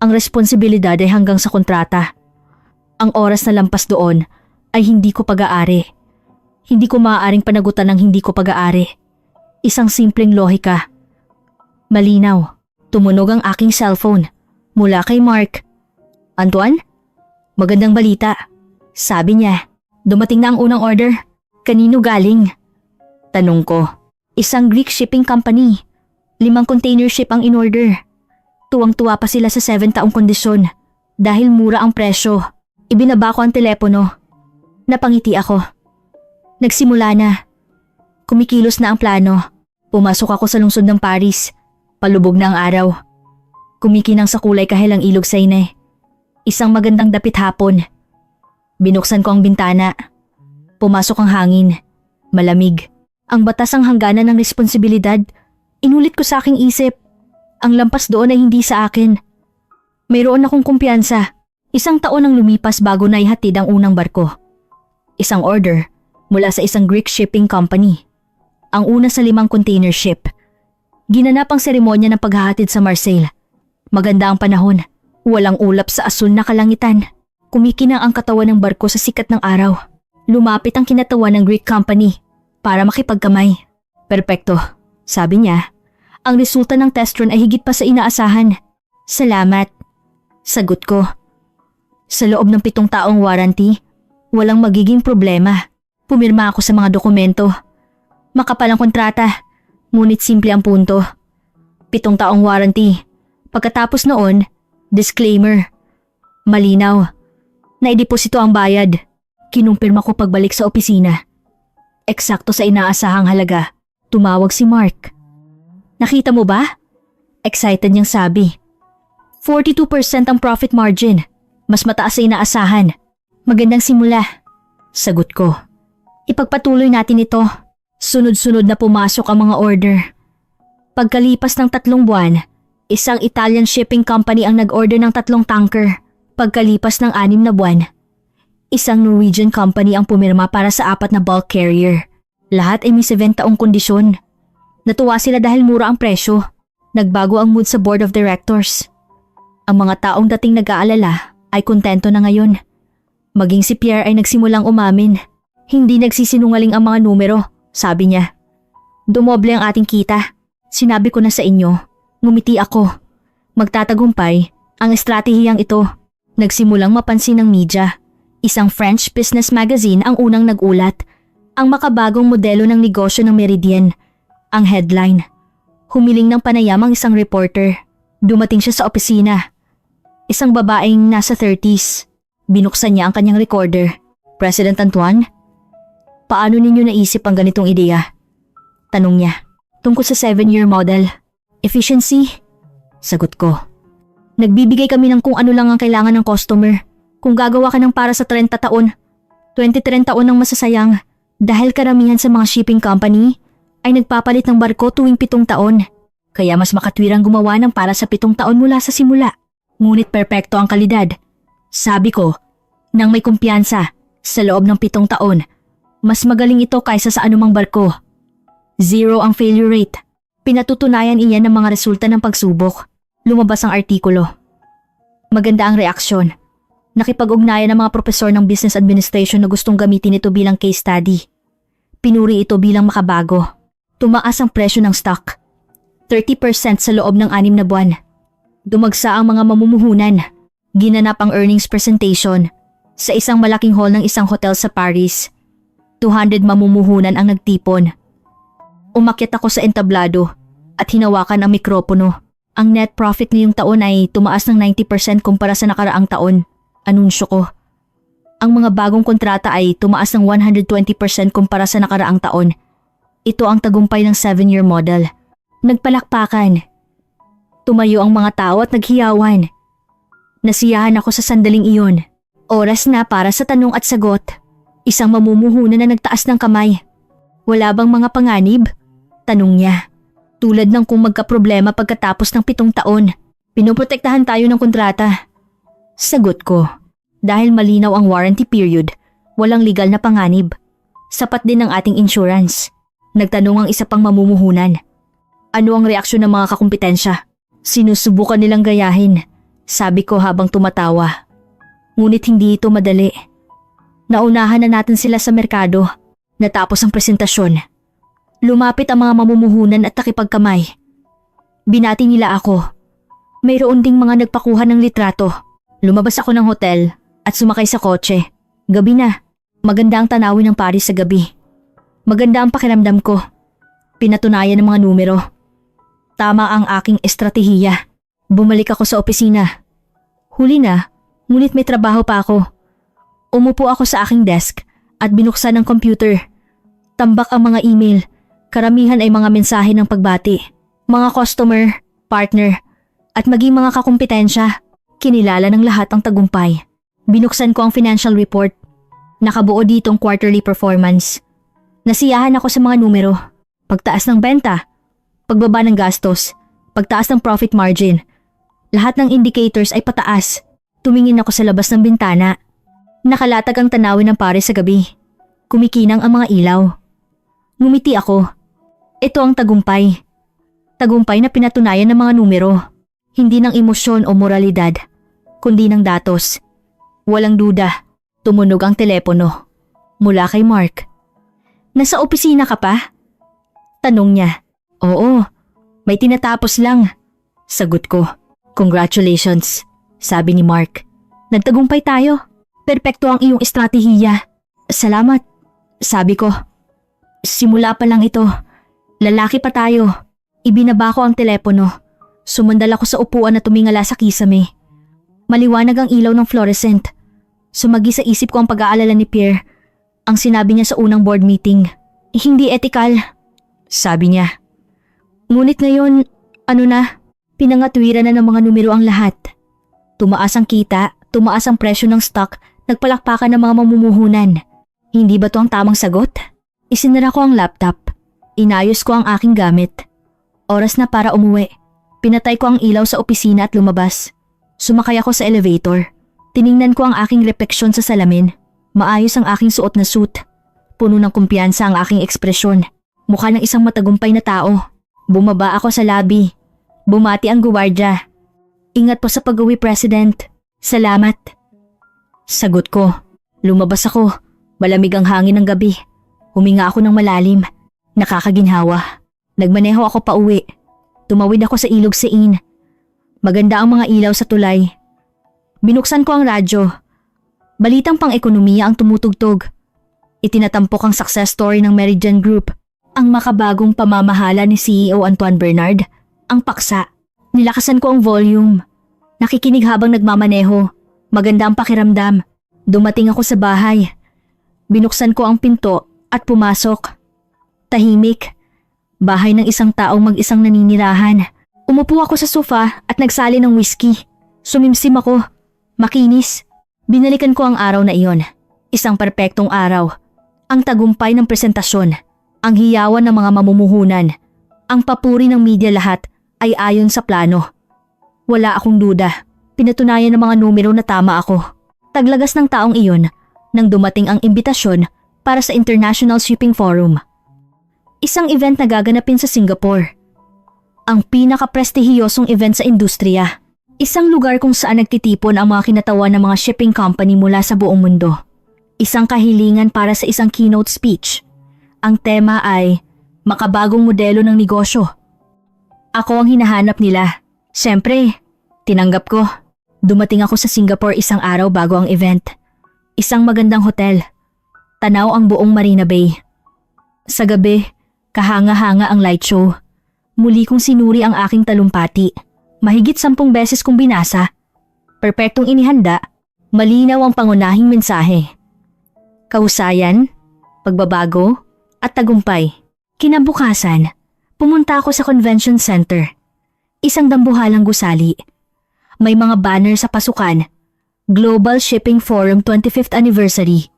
Ang responsibilidad ay hanggang sa kontrata. Ang oras na lampas doon ay hindi ko pag-aari. Hindi ko maaaring panagutan ng hindi ko pag-aari. Isang simpleng lohika. Malinaw. Tumunog ang aking cellphone. Mula kay Mark. Antoine? Magandang balita. Sabi niya, dumating na ang unang order. Kanino galing? Tanong ko. Isang Greek shipping company. 5 container ship ang in-order. Tuwang-tuwa pa sila sa 7 taong kondisyon. Dahil mura ang presyo. Ibinaba ko ang telepono. Napangiti ako. Nagsimula na. Kumikilos na ang plano. Pumasok ako sa lungsod ng Paris. Palubog na ang araw. Kumikinang sa kulay kahel ang ilog sa ine. Isang magandang dapit hapon. Binuksan ko ang bintana. Pumasok ang hangin. Malamig. Ang batas ang hangganan ng responsibilidad. Inulit ko sa aking isip. Ang lampas doon ay hindi sa akin. Mayroon akong kumpiyansa. 1 taon ang lumipas bago na ihatid ang unang barko. Isang order mula sa isang Greek shipping company. Ang una sa 5 container ship. Ginanap ang seremonya ng paghahatid sa Marseille. Maganda ang panahon. Walang ulap sa asul na kalangitan. Kumikinang ang katawan ng barko sa sikat ng araw. Lumapit ang kinatawan ng Greek company para makipagkamay. Perpekto, sabi niya. Ang resulta ng test run ay higit pa sa inaasahan. Salamat. Sagot ko. Sa loob ng 7 taong warranty, walang magiging problema. Pumirma ako sa mga dokumento. Makapal ang kontrata, ngunit simple ang punto. 7 taong warranty. Pagkatapos noon, disclaimer. Malinaw. Naideposito ang bayad. Kinumpirma ko pagbalik sa opisina. Eksakto sa inaasahang halaga. Tumawag si Mark. Nakita mo ba? Excited niyang sabi. 42% ang profit margin. Mas mataas sa inaasahan. Magandang simula. Sagot ko. Ipagpatuloy natin ito. Sunod-sunod na pumasok ang mga order. Pagkalipas ng 3 buwan, isang Italian shipping company ang nag-order ng 3 tanker. Pagkalipas ng 6 na buwan, isang Norwegian company ang pumirma para sa 4 na bulk carrier. Lahat ay may 7 taong kondisyon. Natuwa sila dahil mura ang presyo. Nagbago ang mood sa board of directors. Ang mga taong dating nag-aalala ay kontento na ngayon. Maging si Pierre ay nagsimulang umamin. Hindi nagsisinungaling ang mga numero, sabi niya. Dumoble ang ating kita. Sinabi ko na sa inyo. Ngumiti ako. Magtatagumpay ang estratehiyang ito. Nagsimulang mapansin ng media. Isang French business magazine ang unang nagulat. Ang makabagong modelo ng negosyo ng Meridian. Ang headline. Humiling ng panayam ang isang reporter. Dumating siya sa opisina. Isang babaeng nasa 30s. Binuksan niya ang kanyang recorder. President Antoine? Paano ninyo naisip ang ganitong ideya? Tanong niya. Tungkol sa 7-year model. Efficiency? Sagot ko. Nagbibigay kami ng kung ano lang ang kailangan ng customer. Kung gagawa ka ng para sa 30 taon, 20-30 taon ang masasayang dahil karamihan sa mga shipping company ay nagpapalit ng barko tuwing 7 taon. Kaya mas makatwirang gumawa ng para sa 7 taon mula sa simula. Ngunit perpekto ang kalidad. Sabi ko, nang may kumpiyansa sa loob ng 7 taon, mas magaling ito kaysa sa anumang barko. 0 ang failure rate. Pinatutunayan iyan ng mga resulta ng pagsubok. Lumabas ang artikulo. Maganda ang reaksyon. Nakipag-ugnayan ng mga profesor ng business administration na gustong gamitin ito bilang case study. Pinuri ito bilang makabago. Tumaas ang presyo ng stock. 30% sa loob ng 6 na buwan. Dumagsa ang mga mamumuhunan. Ginanap ang earnings presentation sa isang malaking hall ng isang hotel sa Paris. 200 mamumuhunan ang nagtipon. Umakyat ako sa entablado at hinawakan ang mikropono. Ang net profit ngayong taon ay tumaas ng 90% kumpara sa nakaraang taon. Anunsyo ko. Ang mga bagong kontrata ay tumaas ng 120% kumpara sa nakaraang taon. Ito ang tagumpay ng 7-year model. Nagpalakpakan. Tumayo ang mga tao at naghiyawan. Nasiyahan ako sa sandaling iyon. Oras na para sa tanong at sagot. Isang mamumuhunan na nagtaas ng kamay. Wala bang mga panganib? Tanong niya. Tulad ng kung magkaproblema pagkatapos ng 7 taon. Pinoprotektahan tayo ng kontrata. Sagot ko. Dahil malinaw ang warranty period, walang legal na panganib. Sapat din ang ating insurance. Nagtanong ang isa pang mamumuhunan. Ano ang reaksyon ng mga kakumpetensya? Sinusubukan nilang gayahin. Sabi ko habang tumatawa. Ngunit hindi ito madali. Naunahan na natin sila sa merkado. Natapos ang presentasyon. Lumapit ang mga mamumuhunan at nakipagkamay. Binati nila ako. Mayroon ding mga nagpakuha ng litrato. Lumabas ako ng hotel at sumakay sa kotse. Gabi na. Maganda ang tanawin ng Paris sa gabi. Maganda ang pakiramdam ko. Pinatunayan ng mga numero. Tama ang aking estratehiya. Bumalik ako sa opisina. Huli na, ngunit may trabaho pa ako. Umupo ako sa aking desk at binuksan ang computer. Tambak ang mga email. Karamihan ay mga mensahe ng pagbati. Mga customer, partner, at maging mga kakumpetensya. Kinilala ng lahat ang tagumpay. Binuksan ko ang financial report. Nakabuo dito ang quarterly performance. Nasiyahan ako sa mga numero. Pagtaas ng benta, pagbaba ng gastos, pagtaas ng profit margin. Lahat ng indicators ay pataas. Tumingin ako sa labas ng bintana. Nakalatag ang tanawin ng Paris sa gabi. Kumikinang ang mga ilaw. Ngumiti ako. Ito ang tagumpay. Tagumpay na pinatunayan ng mga numero. Hindi ng emosyon o moralidad, kundi ng datos. Walang duda. Tumunog ang telepono. Mula kay Mark. Nasa opisina ka pa? Tanong niya. Oo, may tinatapos lang. Sagot ko. Congratulations, sabi ni Mark. Nagtagumpay tayo. Perpekto ang iyong estratehiya. Salamat, sabi ko. Simula pa lang ito. Lalaki pa tayo. Ibinaba ko ang telepono. Sumandal ako sa upuan na tumingala sa kisame. Maliwanag ang ilaw ng fluorescent. Sumagi sa isip ko ang pag-aalala ni Pierre. Ang sinabi niya sa unang board meeting. Hindi ethical, sabi niya. Ngunit ngayon, pinangatwiran na ng mga numero ang lahat. Tumaas ang kita, tumaas ang presyo ng stock, nagpalakpakan ng mga mamumuhunan. Hindi ba to ang tamang sagot? Isinara ko ang laptop. Inayos ko ang aking gamit. Oras na para umuwi. Pinatay ko ang ilaw sa opisina at lumabas. Sumakay ako sa elevator. Tiningnan ko ang aking refleksyon sa salamin. Maayos ang aking suot na suit. Puno ng kumpiyansa ang aking ekspresyon. Mukha ng isang matagumpay na tao. Bumaba ako sa lobby. Bumati ang guwardiya. Ingat po sa pag-uwi, President. Salamat. Sagot ko. Lumabas ako. Malamig ang hangin ng gabi. Huminga ako ng malalim. Nakakaginhawa. Nagmaneho ako pa uwi. Tumawid ako sa ilog Seine. Maganda ang mga ilaw sa tulay. Binuksan ko ang radyo. Balitang pang-ekonomiya ang tumutugtog. Itinatampok ang success story ng Meridian Group, ang makabagong pamamahala ni CEO Antoine Bernard, ang paksa. Nilakasan ko ang volume. Nakikinig habang nagmamaneho. Maganda ang pakiramdam. Dumating ako sa bahay. Binuksan ko ang pinto at pumasok. Tahimik. Bahay ng isang taong mag-isang naninirahan. Umupo ako sa sofa at nagsali ng whiskey. Sumimsim ako. Makinis. Binalikan ko ang araw na iyon. Isang perpektong araw. Ang tagumpay ng presentasyon. Ang hiyawan ng mga mamumuhunan. Ang papuri ng media, lahat ay ayon sa plano. Wala akong duda. Pinatunayan ng mga numero na tama ako. Taglagas ng taong iyon nang dumating ang imbitasyon para sa International Shipping Forum. Isang event na gaganapin sa Singapore. Ang pinaka-prestihiyosong event sa industriya. Isang lugar kung saan nagtitipon ang mga kinatawan ng mga shipping company mula sa buong mundo. Isang kahilingan para sa isang keynote speech. Ang tema ay makabagong modelo ng negosyo. Ako ang hinahanap nila. Siyempre, tinanggap ko. Dumating ako sa Singapore isang araw bago ang event. Isang magandang hotel. Tanaw ang buong Marina Bay. Sa gabi, kahanga-hanga ang light show. Muli kong sinuri ang aking talumpati. Mahigit 10 beses kong binasa. Perpektong inihanda, malinaw ang pangunahing mensahe. Kahusayan, pagbabago, at tagumpay. Kinabukasan, pumunta ako sa convention center. Isang dambuhalang gusali. May mga banner sa pasukan. Global Shipping Forum 25th Anniversary.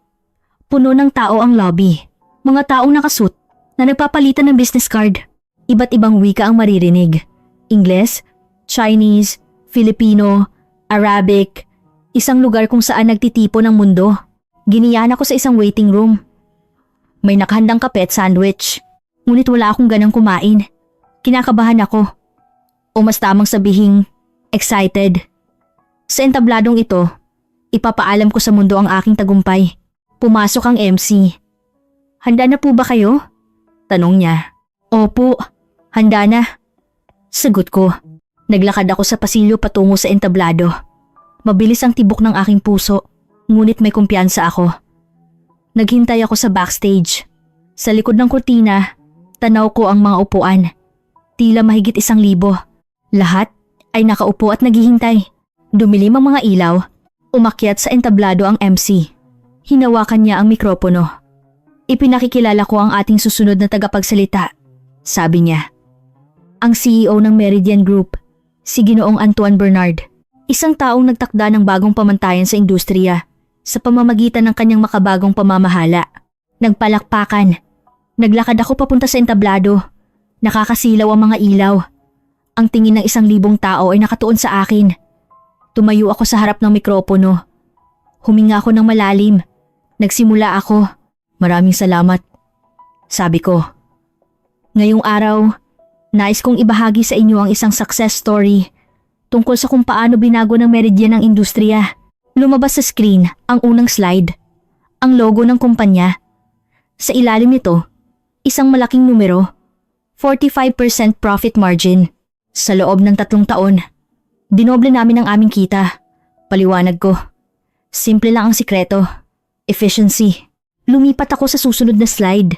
Puno ng tao ang lobby. Mga taong nakasuit na nagpapalitan ng business card. Iba't ibang wika ang maririnig. Ingles, Chinese, Filipino, Arabic. Isang lugar kung saan nagtitipon ang mundo. Giniyan ako sa isang waiting room. May nakahandang kape at sandwich. Ngunit wala akong ganang kumain. Kinakabahan ako. O mas tamang sabihing, excited. Sa entabladong ito, ipapaalam ko sa mundo ang aking tagumpay. Pumasok ang MC. Handa na po ba kayo? Tanong niya. Opo, handa na. Sagot ko. Naglakad ako sa pasilyo patungo sa entablado. Mabilis ang tibok ng aking puso, ngunit may kumpiyansa ako. Naghintay ako sa backstage. Sa likod ng kurtina, tanaw ko ang mga upuan. Tila mahigit 1,000. Lahat ay nakaupo at naghihintay. Dumilim ang mga ilaw. Umakyat sa entablado ang MC. Hinawakan niya ang mikropono. Ipinakikilala ko ang ating susunod na tagapagsalita. Sabi niya. Ang CEO ng Meridian Group, si Ginoong Antoine Bernard. Isang taong nagtakda ng bagong pamantayan sa industriya sa pamamagitan ng kanyang makabagong pamamahala. Nagpalakpakan. Naglakad ako papunta sa entablado. Nakakasilaw ang mga ilaw. Ang tingin ng 1,000 tao ay nakatuon sa akin. Tumayo ako sa harap ng mikropono. Huminga ako ng malalim. Nagsimula ako. Maraming salamat. Sabi ko. Ngayong araw, nais kong ibahagi sa inyo ang isang success story tungkol sa kung paano binago ng Meridian ang industriya. Lumabas sa screen ang unang slide, ang logo ng kumpanya. Sa ilalim nito, isang malaking numero, 45% profit margin. Sa loob ng 3 taon, dinoble namin ang aming kita. Paliwanag ko. Simple lang ang sikreto, efficiency. Lumipat ako sa susunod na slide.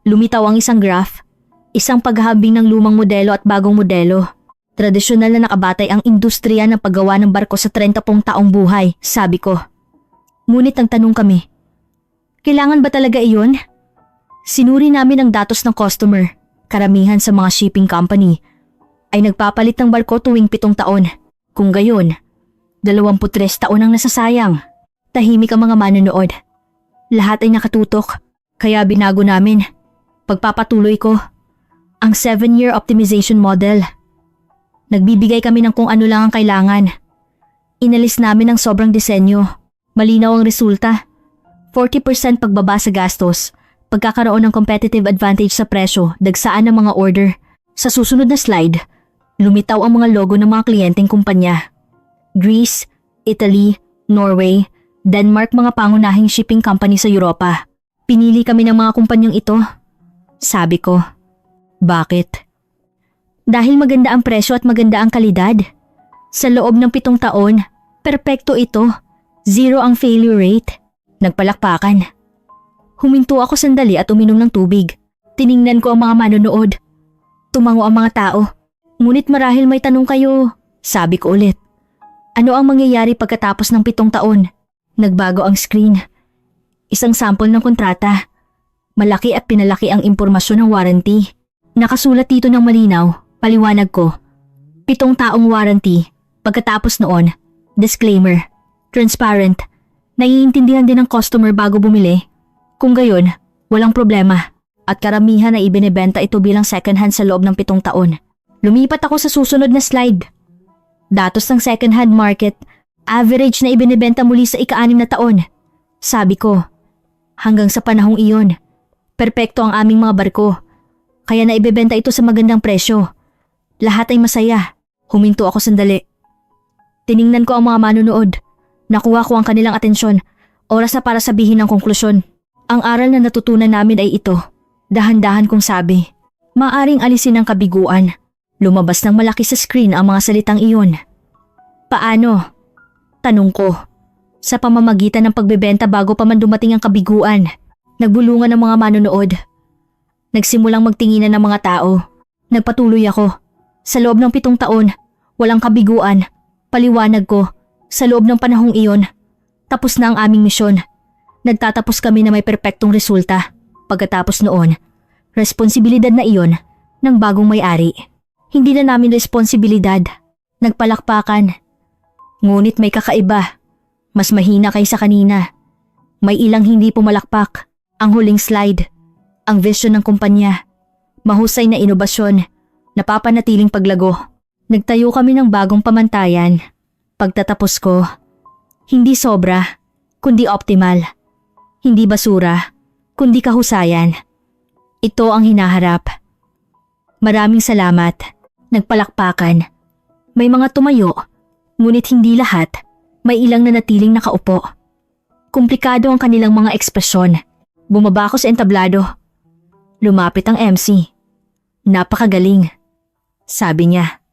Lumitaw ang isang graph. Isang paghahambing ng lumang modelo at bagong modelo. Tradisyonal na nakabatay ang industriya ng paggawa ng barko sa 30 taong buhay, sabi ko. Ngunit ang tanong kami, kailangan ba talaga iyon? Sinuri namin ang datos ng customer. Karamihan sa mga shipping company ay nagpapalit ng barko tuwing 7 taon. Kung gayon, 23 taon ang nasasayang. Tahimik ang mga manonood. Lahat ay nakatutok, kaya binago namin. Pagpapatuloy ko. Ang 7-year optimization model. Nagbibigay kami ng kung ano lang ang kailangan. Inalis namin ang sobrang disenyo. Malinaw ang resulta. 40% pagbaba sa gastos. Pagkakaroon ng competitive advantage sa presyo, dagsaan ng mga order. Sa susunod na slide, lumitaw ang mga logo ng mga kliyenteng kumpanya. Greece, Italy, Norway, Denmark, mga pangunahing shipping company sa Europa. Pinili kami ng mga kumpanyang ito. Sabi ko. Bakit? Dahil maganda ang presyo at maganda ang kalidad. Sa loob ng 7 taon, perpekto ito. 0 ang failure rate. Nagpalakpakan. Huminto ako sandali at uminom ng tubig. Tiningnan ko ang mga manonood. Tumango ang mga tao. Ngunit marahil may tanong kayo, sabi ko ulit. Ano ang mangyayari pagkatapos ng 7 taon? Nagbago ang screen. Isang sample ng kontrata. Malaki at pinalaki ang impormasyon ng warranty. Nakasulat dito ng malinaw, paliwanag ko. 7 taong warranty. Pagkatapos noon, disclaimer, transparent. Naiintindihan din ng customer bago bumili. Kung gayon, walang problema. At karamihan ay ibinebenta ito bilang second hand sa loob ng 7 taon. Lumipat ako sa susunod na slide. Datos ng second hand market, average na ibinebenta muli sa ika-6 na taon. Sabi ko, hanggang sa panahong iyon, perpekto ang aming mga barko. Kaya na ibebenta ito sa magandang presyo. Lahat ay masaya. Huminto ako sandali. Tiningnan ko ang mga manonood. Nakuha ko ang kanilang atensyon. Oras na para sabihin ang konklusyon. Ang aral na natutunan namin ay ito. Dahan-dahan kong sabi. Maaring alisin ang kabiguan. Lumabas ng malaki sa screen ang mga salitang iyon. Paano? Tanong ko. Sa pamamagitan ng pagbebenta bago pa man dumating ang kabiguan. Nagbulungan ang mga manonood. Nagsimulang magtinginan ng mga tao. Nagpatuloy ako. Sa loob ng 7 taon, walang kabiguan. Paliwanag ko, sa loob ng panahong iyon, tapos na ang aming misyon. Nagtatapos kami na may perpektong resulta. Pagkatapos noon, responsibilidad na iyon ng bagong may-ari. Hindi na namin responsibilidad. Nagpalakpakan. Ngunit may kakaiba. Mas mahina kaysa kanina. May ilang hindi pumalakpak. Ang huling slide. Ang vision ng kumpanya. Mahusay na inobasyon. Napapanatiling paglago. Nagtayo kami ng bagong pamantayan. Pagtatapos ko, hindi sobra, kundi optimal. Hindi basura, kundi kahusayan. Ito ang hinaharap. Maraming salamat. Nagpalakpakan. May mga tumayo, ngunit hindi lahat. May ilang nanatiling nakaupo. Komplikado ang kanilang mga ekspresyon. Bumaba ako sa entablado. Lumapit ang MC. Napakagaling, sabi niya.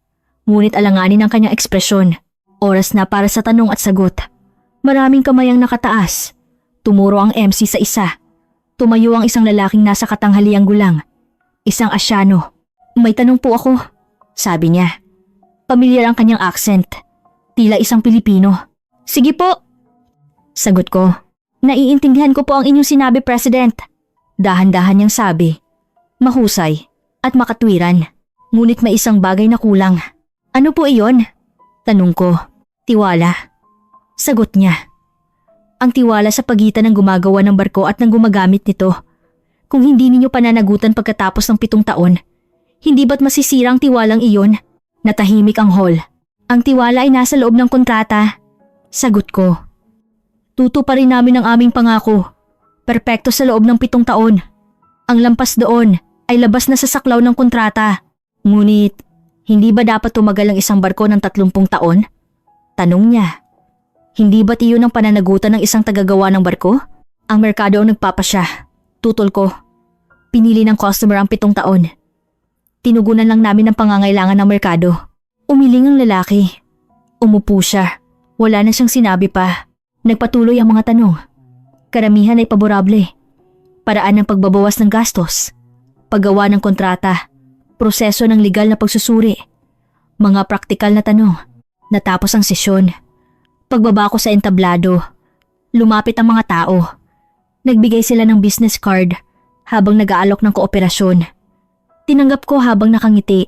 Ngunit alanganin ang kanyang ekspresyon. Oras na para sa tanong at sagot. Maraming kamay ang nakataas. Tumuro ang MC sa isa. Tumayo ang isang lalaking nasa katanghaliang gulang. Isang Asyano. May tanong po ako, sabi niya. Pamilyar ang kanyang accent. Tila isang Pilipino. Sige po. Sagot ko. Naiintindihan ko po ang inyong sinabi, President. Dahan-dahan niyang sabi. Mahusay at makatwiran. Ngunit may isang bagay na kulang. Ano po iyon? Tanong ko. Tiwala. Sagot niya. Ang tiwala sa pagitan ng gumagawa ng barko at ng gumagamit nito. Kung hindi ninyo pananagutan pagkatapos ng 7 taon, hindi ba't masisira ang tiwalang iyon? Natahimik ang hall. Ang tiwala ay nasa loob ng kontrata. Sagot ko. Tutuparin namin ang aming pangako. Perpekto sa loob ng 7 taon. Ang lampas doon ay labas na sa saklaw ng kontrata. Ngunit, hindi ba dapat tumagal ang isang barko ng 30 taon? Tanong niya. Hindi ba't iyon ang pananagutan ng isang tagagawa ng barko? Ang merkado ang nagpapasya. Tutol ko. Pinili ng customer ang 7 taon. Tinugunan lang namin ang pangangailangan ng merkado. Umiling ang lalaki. Umupo siya. Wala na siyang sinabi pa. Nagpatuloy ang mga tanong. Karamihan ay paborable. Paraan ng pagbabawas ng gastos. Paggawa ng kontrata. Proseso ng legal na pagsusuri. Mga praktikal na tanong. Natapos ang sesyon. Pagbaba ko sa entablado, lumapit ang mga tao. Nagbigay sila ng business card habang nag-aalok ng kooperasyon. Tinanggap ko habang nakangiti.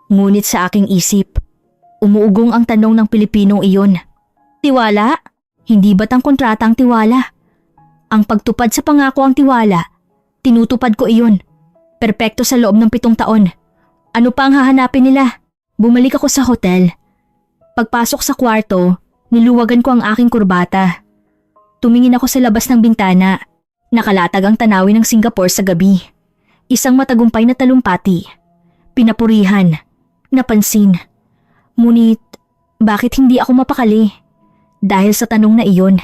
Ngunit sa aking isip, umuugong ang tanong ng Pilipinong iyon. Tiwala? Hindi ba't ang kontrata ang tiwala? Ang pagtupad sa pangako ang tiwala. Tinutupad ko iyon. Perpekto sa loob ng 7 taon. Ano pa ang hahanapin nila? Bumalik ako sa hotel. Pagpasok sa kwarto, niluwagan ko ang aking kurbata. Tumingin ako sa labas ng bintana. Nakalatag ang tanawin ng Singapore sa gabi. Isang matagumpay na talumpati. Pinapurihan. Napansin. Ngunit, bakit hindi ako mapakali? Dahil sa tanong na iyon.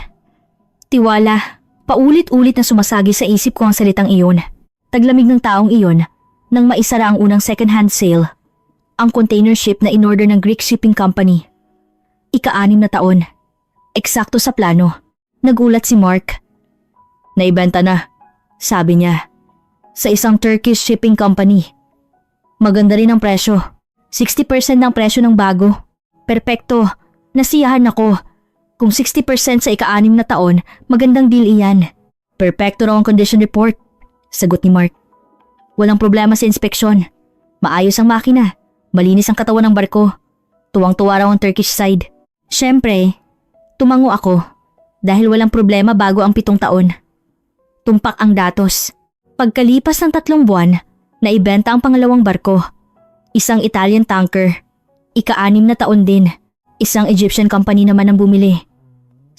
Tiwala. Paulit-ulit na sumasagi sa isip ko ang salitang iyon. Taglamig ng taong iyon nang maisara ang unang second-hand sale. Ang container ship na in-order ng Greek Shipping Company. Ika-6 na taon. Eksakto sa plano. Nagulat si Mark. Naibenta na, sabi niya. Sa isang Turkish shipping company. Maganda rin ang presyo. 60% ng presyo ng bago. Perpekto. Nasiyahan ako. Kung 60% sa ika-6 na taon, magandang deal iyan. Perpekto raw ang condition report, sagot ni Mark. Walang problema sa inspeksyon. Maayos ang makina. Malinis ang katawan ng barko. Tuwang-tuwa raw ang Turkish side. Siyempre, tumango ako dahil walang problema bago ang 7 taon. Tumpak ang datos. Pagkalipas ng 3 buwan, naibenta ang pangalawang barko. Isang Italian tanker. Ika-6 na taon din. Isang Egyptian company naman ang bumili.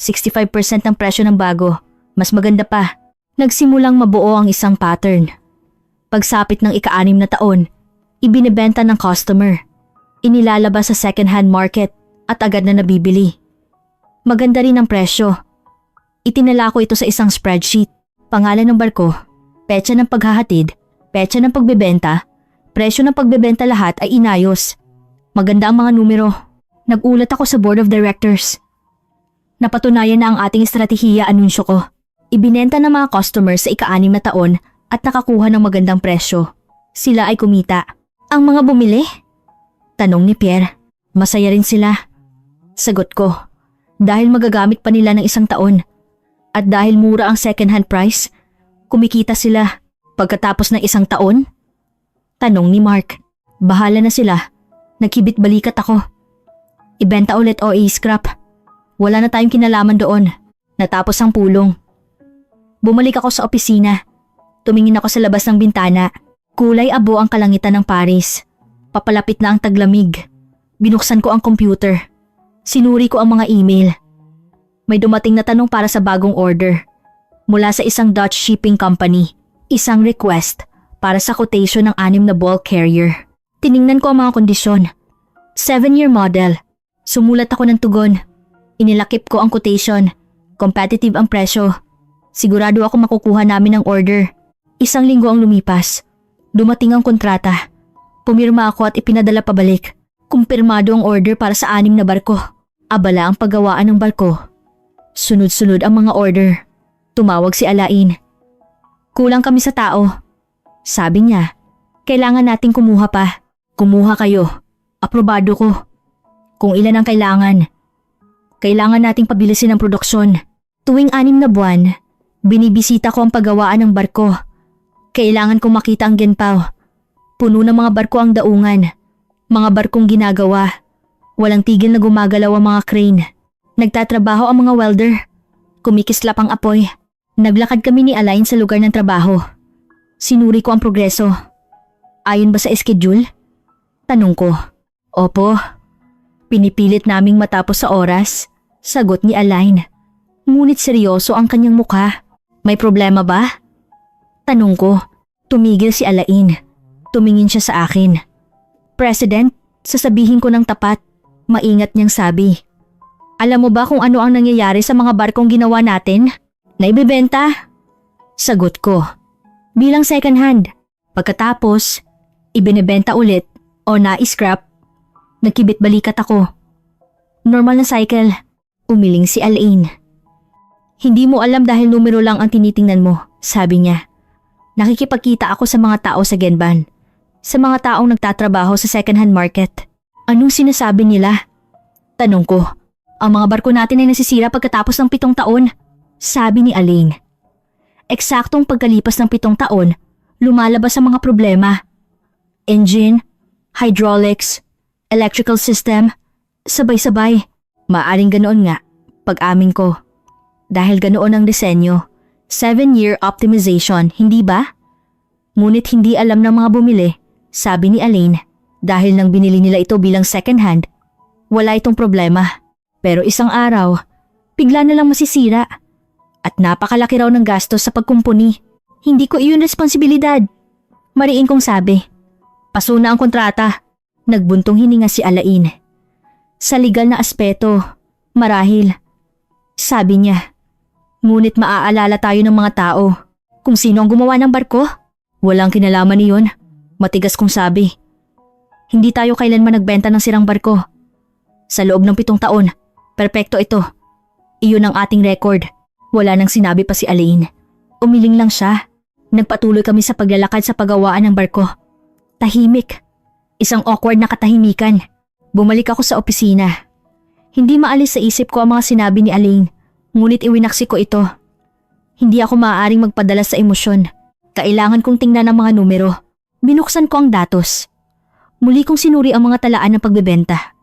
65% ng presyo ng bago. Mas maganda pa. Nagsimulang mabuo ang isang pattern. Pagsapit ng ika-6 na taon, ibinebenta ng customer. Inilalabas sa second-hand market at agad na nabibili. Maganda rin ang presyo. Itinala ko ito sa isang spreadsheet. Pangalan ng barko, petsa ng paghahatid, petsa ng pagbebenta, presyo ng pagbebenta lahat ay inayos. Maganda ang mga numero. Nagulat ako sa board of directors. Napatunayan na ang ating estratehiya anunsyo ko. Ibinenta ng mga customers sa ika-6 na taon at nakakuha ng magandang presyo. Sila ay kumita. Ang mga bumili? Tanong ni Pierre. Masaya rin sila. Sagot ko. Dahil magagamit pa nila ng 1 taon. At dahil mura ang second-hand price, kumikita sila. Pagkatapos ng 1 taon? Tanong ni Mark. Bahala na sila. Nagkibit balikat ako. Ibenta ulit o i-scrap. Wala na tayong kinalaman doon. Natapos ang pulong. Bumalik ako sa opisina. Tumingin ako sa labas ng bintana. Kulay abo ang kalangitan ng Paris. Papalapit na ang taglamig. Binuksan ko ang computer. Sinuri ko ang mga email. May dumating na tanong para sa bagong order. Mula sa isang Dutch shipping company. Isang request para sa quotation ng 6 na bulk carrier. Tiningnan ko ang mga kondisyon. 7-year model. Sumulat ako ng tugon. Inilakip ko ang quotation. Competitive ang presyo. Sigurado ako makukuha namin ang order. 1 linggo ang lumipas. Dumating ang kontrata. Pumirma ako at ipinadala pabalik. Kumpirmado ang order para sa 6 na barko. Abala ang paggawaan ng barko. Sunod-sunod ang mga order. Tumawag si Alain. Kulang kami sa tao. Sabi niya, kailangan nating kumuha pa. Kumuha kayo. Aprobado ko. Kung ilan ang kailangan. Kailangan nating pabilisin ang produksyon. Tuwing 6 na buwan, binibisita ko ang paggawaan ng barko. Kailangan kong makita ang genpaw. Puno ng mga barko ang daungan. Mga barkong ginagawa. Walang tigil na gumagalaw ang mga crane. Nagtatrabaho ang mga welder. Kumikislap ang apoy. Naglakad kami ni Alain sa lugar ng trabaho. Sinuri ko ang progreso. Ayon ba sa schedule? Tanong ko. Opo. Pinipilit naming matapos sa oras. Sagot ni Alain. Ngunit seryoso ang kanyang mukha. May problema ba? Tanong ko. Tumigil si Alain. Tumingin siya sa akin. President, sasabihin ko ng tapat. Maingat niyang sabi. Alam mo ba kung ano ang nangyayari sa mga barkong ginawa natin? Naibebenta? Sagot ko. Bilang second hand. Pagkatapos, ibinebenta ulit o na-scrap. Nagkibit balikat ako. Normal na cycle. Umiling si Alain. Hindi mo alam dahil numero lang ang tinitingnan mo, sabi niya. Nakikipagkita ako sa mga tao sa Genban. Sa mga taong nagtatrabaho sa second-hand market. Anong sinasabi nila? Tanong ko. Ang mga barko natin ay nasisira pagkatapos ng 7 taon, sabi ni Alain. Eksaktong pagkalipas ng 7 taon, lumalabas ang mga problema. Engine, hydraulics, electrical system, sabay-sabay. Maaring ganoon nga, pag-amin ko. Dahil ganoon ang disenyo, 7-year optimization, hindi ba? Ngunit hindi alam ng mga bumili, sabi ni Alain, dahil nang binili nila ito bilang second hand, wala itong problema. Pero isang araw, bigla na lang masisira. At napakalaki raw ng gastos sa pagkumpuni. Hindi ko iyon responsibilidad. Mariin kong sabi. Paso na ang kontrata. Nagbuntong hininga si Alain. Sa legal na aspeto, marahil. Sabi niya. Ngunit maaalala tayo ng mga tao. Kung sino ang gumawa ng barko? Walang kinalaman niyon. Matigas kong sabi. Hindi tayo kailanman nagbenta ng sirang barko. Sa loob ng 7 taon, perpekto ito. Iyon ang ating record. Wala nang sinabi pa si Alain. Umiling lang siya. Nagpatuloy kami sa paglalakad sa paggawaan ng barko. Tahimik. Isang awkward na katahimikan. Bumalik ako sa opisina. Hindi maalis sa isip ko ang mga sinabi ni Alain, ngunit iwinaksi ko ito. Hindi ako maaaring magpadala sa emosyon. Kailangan kong tingnan ang mga numero. Binuksan ko ang datos. Muli kong sinuri ang mga talaan ng pagbebenta.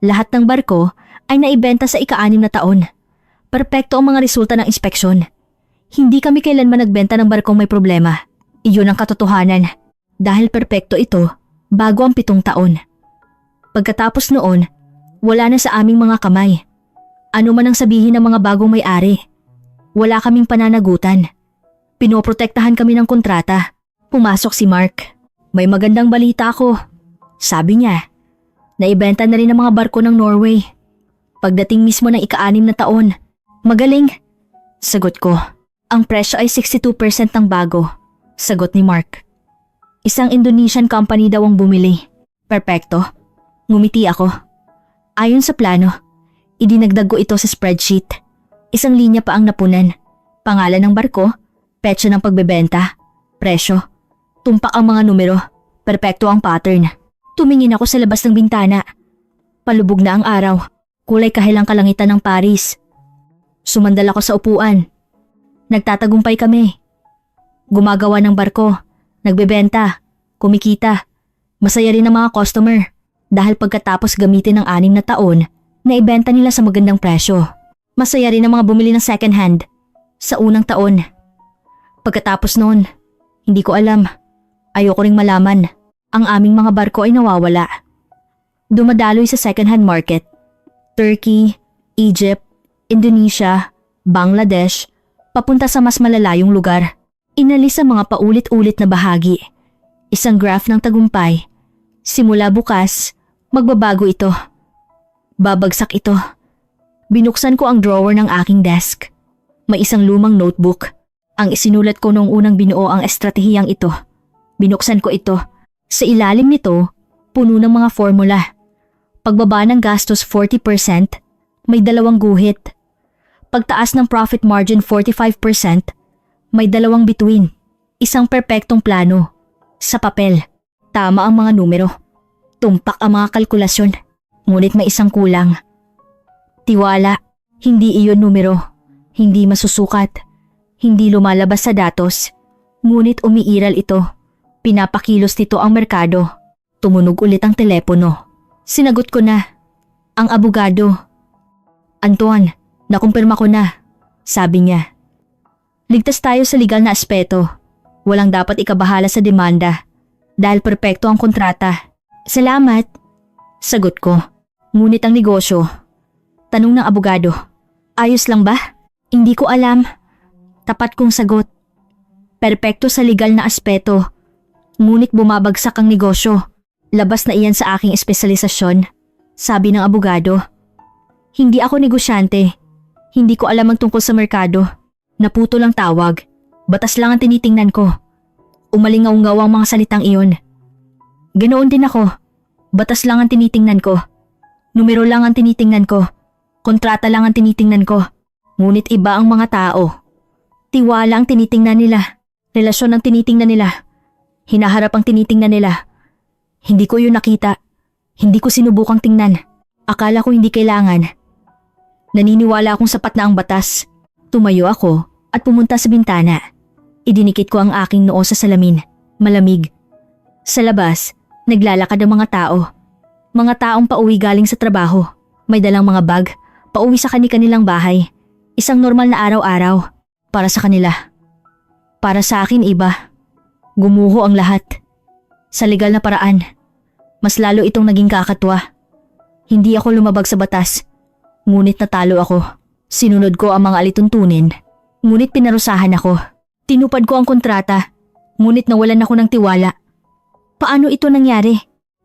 Lahat ng barko ay naibenta sa ika-6 na taon. Perpekto ang mga resulta ng inspeksyon. Hindi kami kailanman nagbenta ng barkong may problema. Iyon ang katotohanan. Dahil perpekto ito, bago ang 7 taon. Pagkatapos noon, wala na sa aming mga kamay. Ano man ang sabihin ng mga bagong may-ari. Wala kaming pananagutan. Pinoprotektahan kami ng kontrata. Pumasok si Mark. May magandang balita ako. Sabi niya, naibenta na rin ang mga barko ng Norway. Pagdating mismo ng ika-6 na taon, magaling. Sagot ko, ang presyo ay 62% ng bago. Sagot ni Mark. Isang Indonesian company daw ang bumili. Perpekto. Ngumiti ako. Ayon sa plano, idinagdag ko ito sa spreadsheet. Isang linya pa ang napunan. Pangalan ng barko, petsa ng pagbebenta, presyo. Tumpak ang mga numero. Perpekto ang pattern. Tumingin ako sa labas ng bintana. Palubog na ang araw. Kulay kahilang kalangitan ng Paris. Sumandal ako sa upuan. Nagtatagumpay kami. Gumagawa ng barko. Nagbebenta. Kumikita. Masaya rin ang mga customer. Dahil pagkatapos gamitin ng 6 na taon, naibenta nila sa magandang presyo. Masaya rin ang mga bumili ng second hand. Sa unang taon. Pagkatapos noon, hindi ko alam. Ayoko ring malaman. Ang aming mga barko ay nawawala. Dumadaloy sa second hand market. Turkey, Egypt, Indonesia, Bangladesh, papunta sa mas malalayong lugar. Inalis ang mga paulit-ulit na bahagi. Isang graph ng tagumpay. Simula bukas, magbabago ito. Babagsak ito. Binuksan ko ang drawer ng aking desk. May isang lumang notebook. Ang isinulat ko noong unang binuo ang estratehiyang ito. Binuksan ko ito. Sa ilalim nito, puno ng mga formula. Pagbaba ng gastos 40%, may 2 guhit. Pagtaas ng profit margin 45%, may 2 bituin. Isang perpektong plano. Sa papel, tama ang mga numero. Tumpak ang mga kalkulasyon. Ngunit may isang kulang. Tiwala, hindi iyon numero. Hindi masusukat. Hindi lumalabas sa datos. Ngunit umiiral ito. Pinapakilos nito ang merkado. Tumunog ulit ang telepono. Sinagot ko na. Ang abogado. Anton, nakumpirma ko na. Sabi niya. Ligtas tayo sa legal na aspeto. Walang dapat ikabahala sa demanda. Dahil perpekto ang kontrata. Salamat. Sagot ko. Ngunit ang negosyo. Tanong ng abogado. Ayos lang ba? Hindi ko alam. Tapat kong sagot. Perpekto sa legal na aspeto. Ngunit bumabagsak ang negosyo. Labas na iyan sa aking espesyalisasyon. Sabi ng abogado. Hindi ako negosyante. Hindi ko alam ang tungkol sa merkado. Naputo lang tawag. Batas lang ang tinitingnan ko. Umalingaw-ngaw ang mga salitang iyon. Ganoon din ako. Batas lang ang tinitingnan ko. Numero lang ang tinitingnan ko. Kontrata lang ang tinitingnan ko. Ngunit iba ang mga tao. Tiwala ang tinitingnan nila. Relasyon ang tinitingnan nila. Hinaharap ang tinitingnan nila. Hindi ko yun nakita. Hindi ko sinubukang tingnan. Akala ko hindi kailangan. Naniniwala akong sapat na ang batas. Tumayo ako at pumunta sa bintana. Idinikit ko ang aking noo sa salamin. Malamig. Sa labas, naglalakad ang mga tao. Mga taong pauwi galing sa trabaho. May dalang mga bag. Pauwi sa kani-kanilang bahay. Isang normal na araw-araw. Para sa kanila. Para sa akin iba. Gumuho ang lahat. Sa legal na paraan. Mas lalo itong naging kakatwa. Hindi ako lumabag sa batas. Ngunit natalo ako. Sinunod ko ang mga alituntunin. Ngunit pinarusahan ako. Tinupad ko ang kontrata. Ngunit nawalan ako ng tiwala. Paano ito nangyari?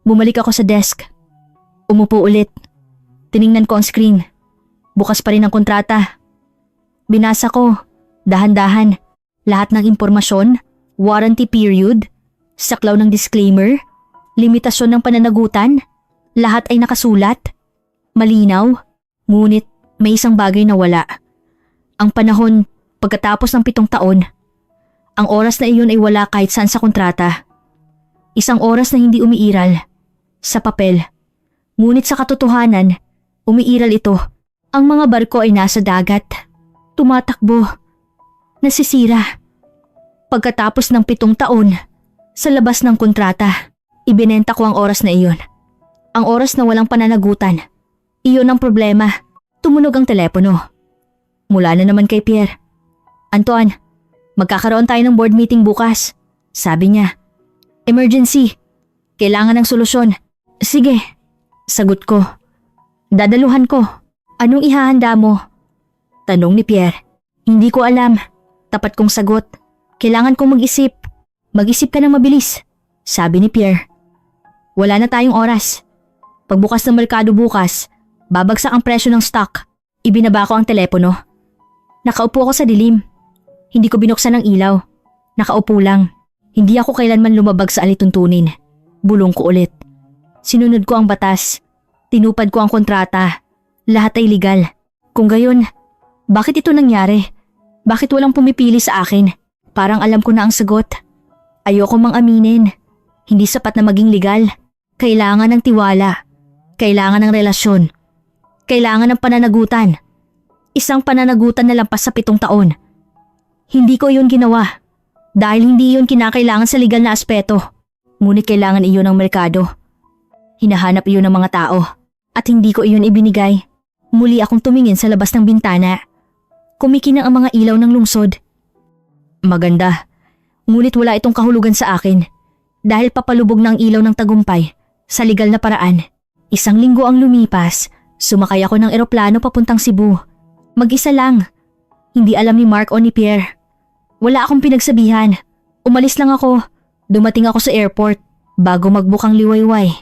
Bumalik ako sa desk. Umupo ulit. Tiningnan ko ang screen. Bukas pa rin ang kontrata. Binasa ko. Dahan-dahan. Lahat ng impormasyon, warranty period, saklaw ng disclaimer, limitasyon ng pananagutan, lahat ay nakasulat. Malinaw. Ngunit May isang bagay na wala. Ang panahon pagkatapos ng 7 taon. Ang oras na iyon ay wala kahit saan sa kontrata. Isang oras na hindi umiiral. Sa papel. Ngunit sa katotohanan, umiiral ito. Ang mga barko ay nasa dagat. Tumatakbo. Nasisira. Pagkatapos ng 7 taon, sa labas ng kontrata, ibinenta ko ang oras na iyon. Ang oras na walang pananagutan. Iyon ang problema. Tumunog ang telepono. Mula na naman kay Pierre. Antoine, magkakaroon tayo ng board meeting bukas. Sabi niya. Emergency. Kailangan ng solusyon. Sige. Sagot ko. Dadaluhan ko. Anong ihahanda mo? Tanong ni Pierre. Hindi ko alam. Tapat kong sagot. Kailangan kong mag-isip. Mag-isip ka ng mabilis. Sabi ni Pierre. Wala na tayong oras. Pagbukas ng merkado bukas, babagsak ang presyo ng stock. Ibinaba ko ang telepono. Nakaupo ako sa dilim. Hindi ko binuksan ang ilaw. Nakaupo lang. Hindi ako kailanman lumabag sa alituntunin. Bulong ko ulit. Sinunod ko ang batas. Tinupad ko ang kontrata. Lahat ay legal. Kung gayon, bakit ito nangyari? Bakit walang pumipili sa akin? Parang alam ko na ang sagot. Ayoko mang aminin. Hindi sapat na maging legal. Kailangan ng tiwala. Kailangan ng relasyon. Kailangan ng pananagutan. Isang pananagutan na lampas sa 7 taon. Hindi ko iyon ginawa. Dahil hindi iyon kinakailangan sa legal na aspeto. Ngunit kailangan iyon ng merkado. Hinahanap iyon ng mga tao. At hindi ko iyon ibinigay. Muli akong tumingin sa labas ng bintana. Kumikinang ang mga ilaw ng lungsod. Maganda. Ngunit wala itong kahulugan sa akin. Dahil papalubog na ang ilaw ng tagumpay sa legal na paraan. Isang linggo ang lumipas. Sumakay ako ng eroplano papuntang Cebu. Mag-isa lang. Hindi alam ni Mark o ni Pierre. Wala akong pinagsabihan. Umalis lang ako. Dumating ako sa airport bago mag-book ang liwayway.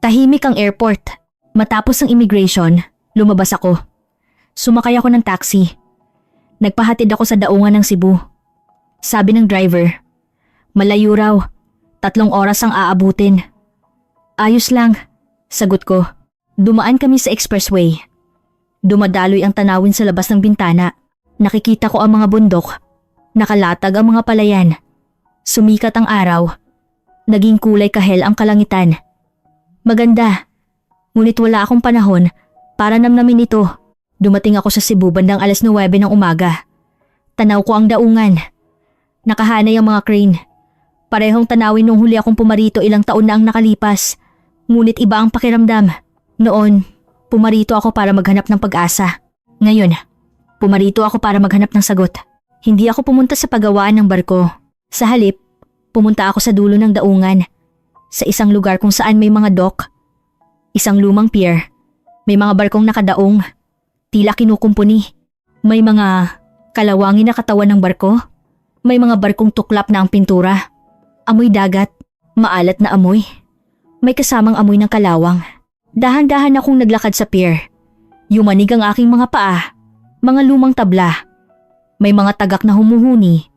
Tahimik ang airport. Matapos ang immigration, lumabas ako. Sumakay ako ng taxi. Nagpahatid ako sa daungan ng Cebu. Sabi ng driver, malayo raw. 3 oras ang aabutin. Ayos lang, sagot ko. Dumaan kami sa expressway. Dumadaloy ang tanawin sa labas ng bintana. Nakikita ko ang mga bundok. Nakalatag ang mga palayan. Sumikat ang araw. Naging kulay kahel ang kalangitan. Maganda. Ngunit wala akong panahon para namnamin ito. Dumating ako sa Cebu bandang 9:00 ng umaga. Tanaw ko ang daungan. Nakahanay ang mga crane. Parehong tanawin nung huli akong pumarito ilang taon na ang nakalipas. Ngunit iba ang pakiramdam. Noon, pumarito ako para maghanap ng pag-asa. Ngayon, pumarito ako para maghanap ng sagot. Hindi ako pumunta sa paggawaan ng barko. Sa halip, pumunta ako sa dulo ng daungan. Sa isang lugar kung saan may mga dock. Isang lumang pier. May mga barkong nakadaong. Tila kinukumpuni. May mga kalawangin na katawan ng barko. May mga barkong tuklap na ang pintura. Amoy dagat. Maalat na amoy. May kasamang amoy ng kalawang. Dahan-dahan akong naglakad sa pier. Yumanig ang aking mga paa. Mga lumang tabla. May mga tagak na humuhuni.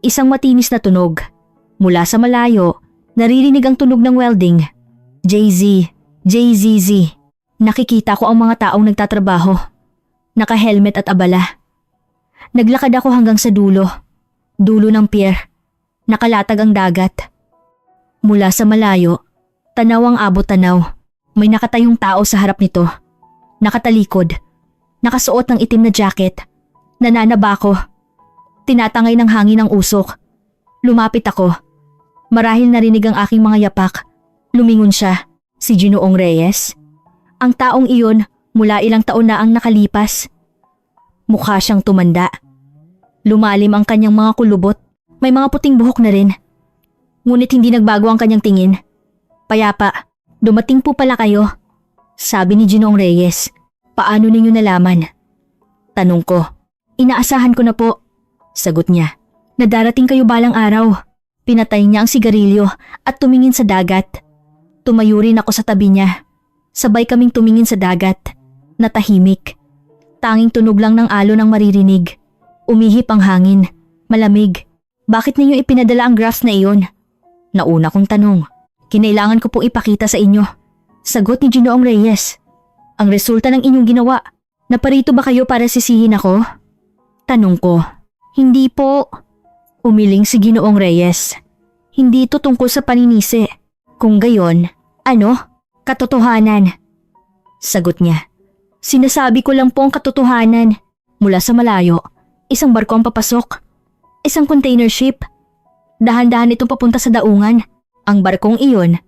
Isang matinis na tunog. Mula sa malayo, naririnig ang tunog ng welding. JZ, JZZ. Nakikita ko ang mga taong nagtatrabaho. Naka-helmet at abala. Naglakad ako hanggang sa dulo. Dulo ng pier. Nakalatag ang dagat. Mula sa malayo, tanaw ang abot-tanaw. May nakatayong tao sa harap nito. Nakatalikod. Nakasuot ng itim na jacket. Nananaba ko. Tinatangay ng hangin ang usok. Lumapit ako. Marahil narinig ang aking mga yapak. Lumingon siya. Si Ginoong Reyes. Ang taong iyon mula ilang taon na ang nakalipas. Mukha siyang tumanda. Lumalim ang kanyang mga kulubot. May mga puting buhok na rin. Ngunit hindi nagbago ang kanyang tingin. Payapa, dumating po pala kayo. Sabi ni Ginoong Reyes. Paano ninyo nalaman? Tanong ko. Inaasahan ko na po. Sagot niya. Nadarating kayo balang araw. Pinatay niya ang sigarilyo at tumingin sa dagat. Tumayo rin ako sa tabi niya. Sabay kaming tumingin sa dagat. Natahimik. Tanging tunog lang ng alon ang maririnig. Umihip ang hangin. Malamig. Bakit ninyo ipinadala ang graphs na iyon? Nauna kong tanong. Kinailangan ko pong ipakita sa inyo. Sagot ni Ginoong Reyes. Ang resulta ng inyong ginawa. Naparito ba kayo para sisihin ako? Tanong ko. Hindi po. Umiling si Ginoong Reyes. Hindi ito tungkol sa paninisi. Kung gayon, ano? Katotohanan. Sagot niya. Sinasabi ko lang po ang katotohanan. Mula sa malayo, isang barko ang papasok. Isang container ship. Dahan-dahan itong papunta sa daungan. Ang barkong iyon,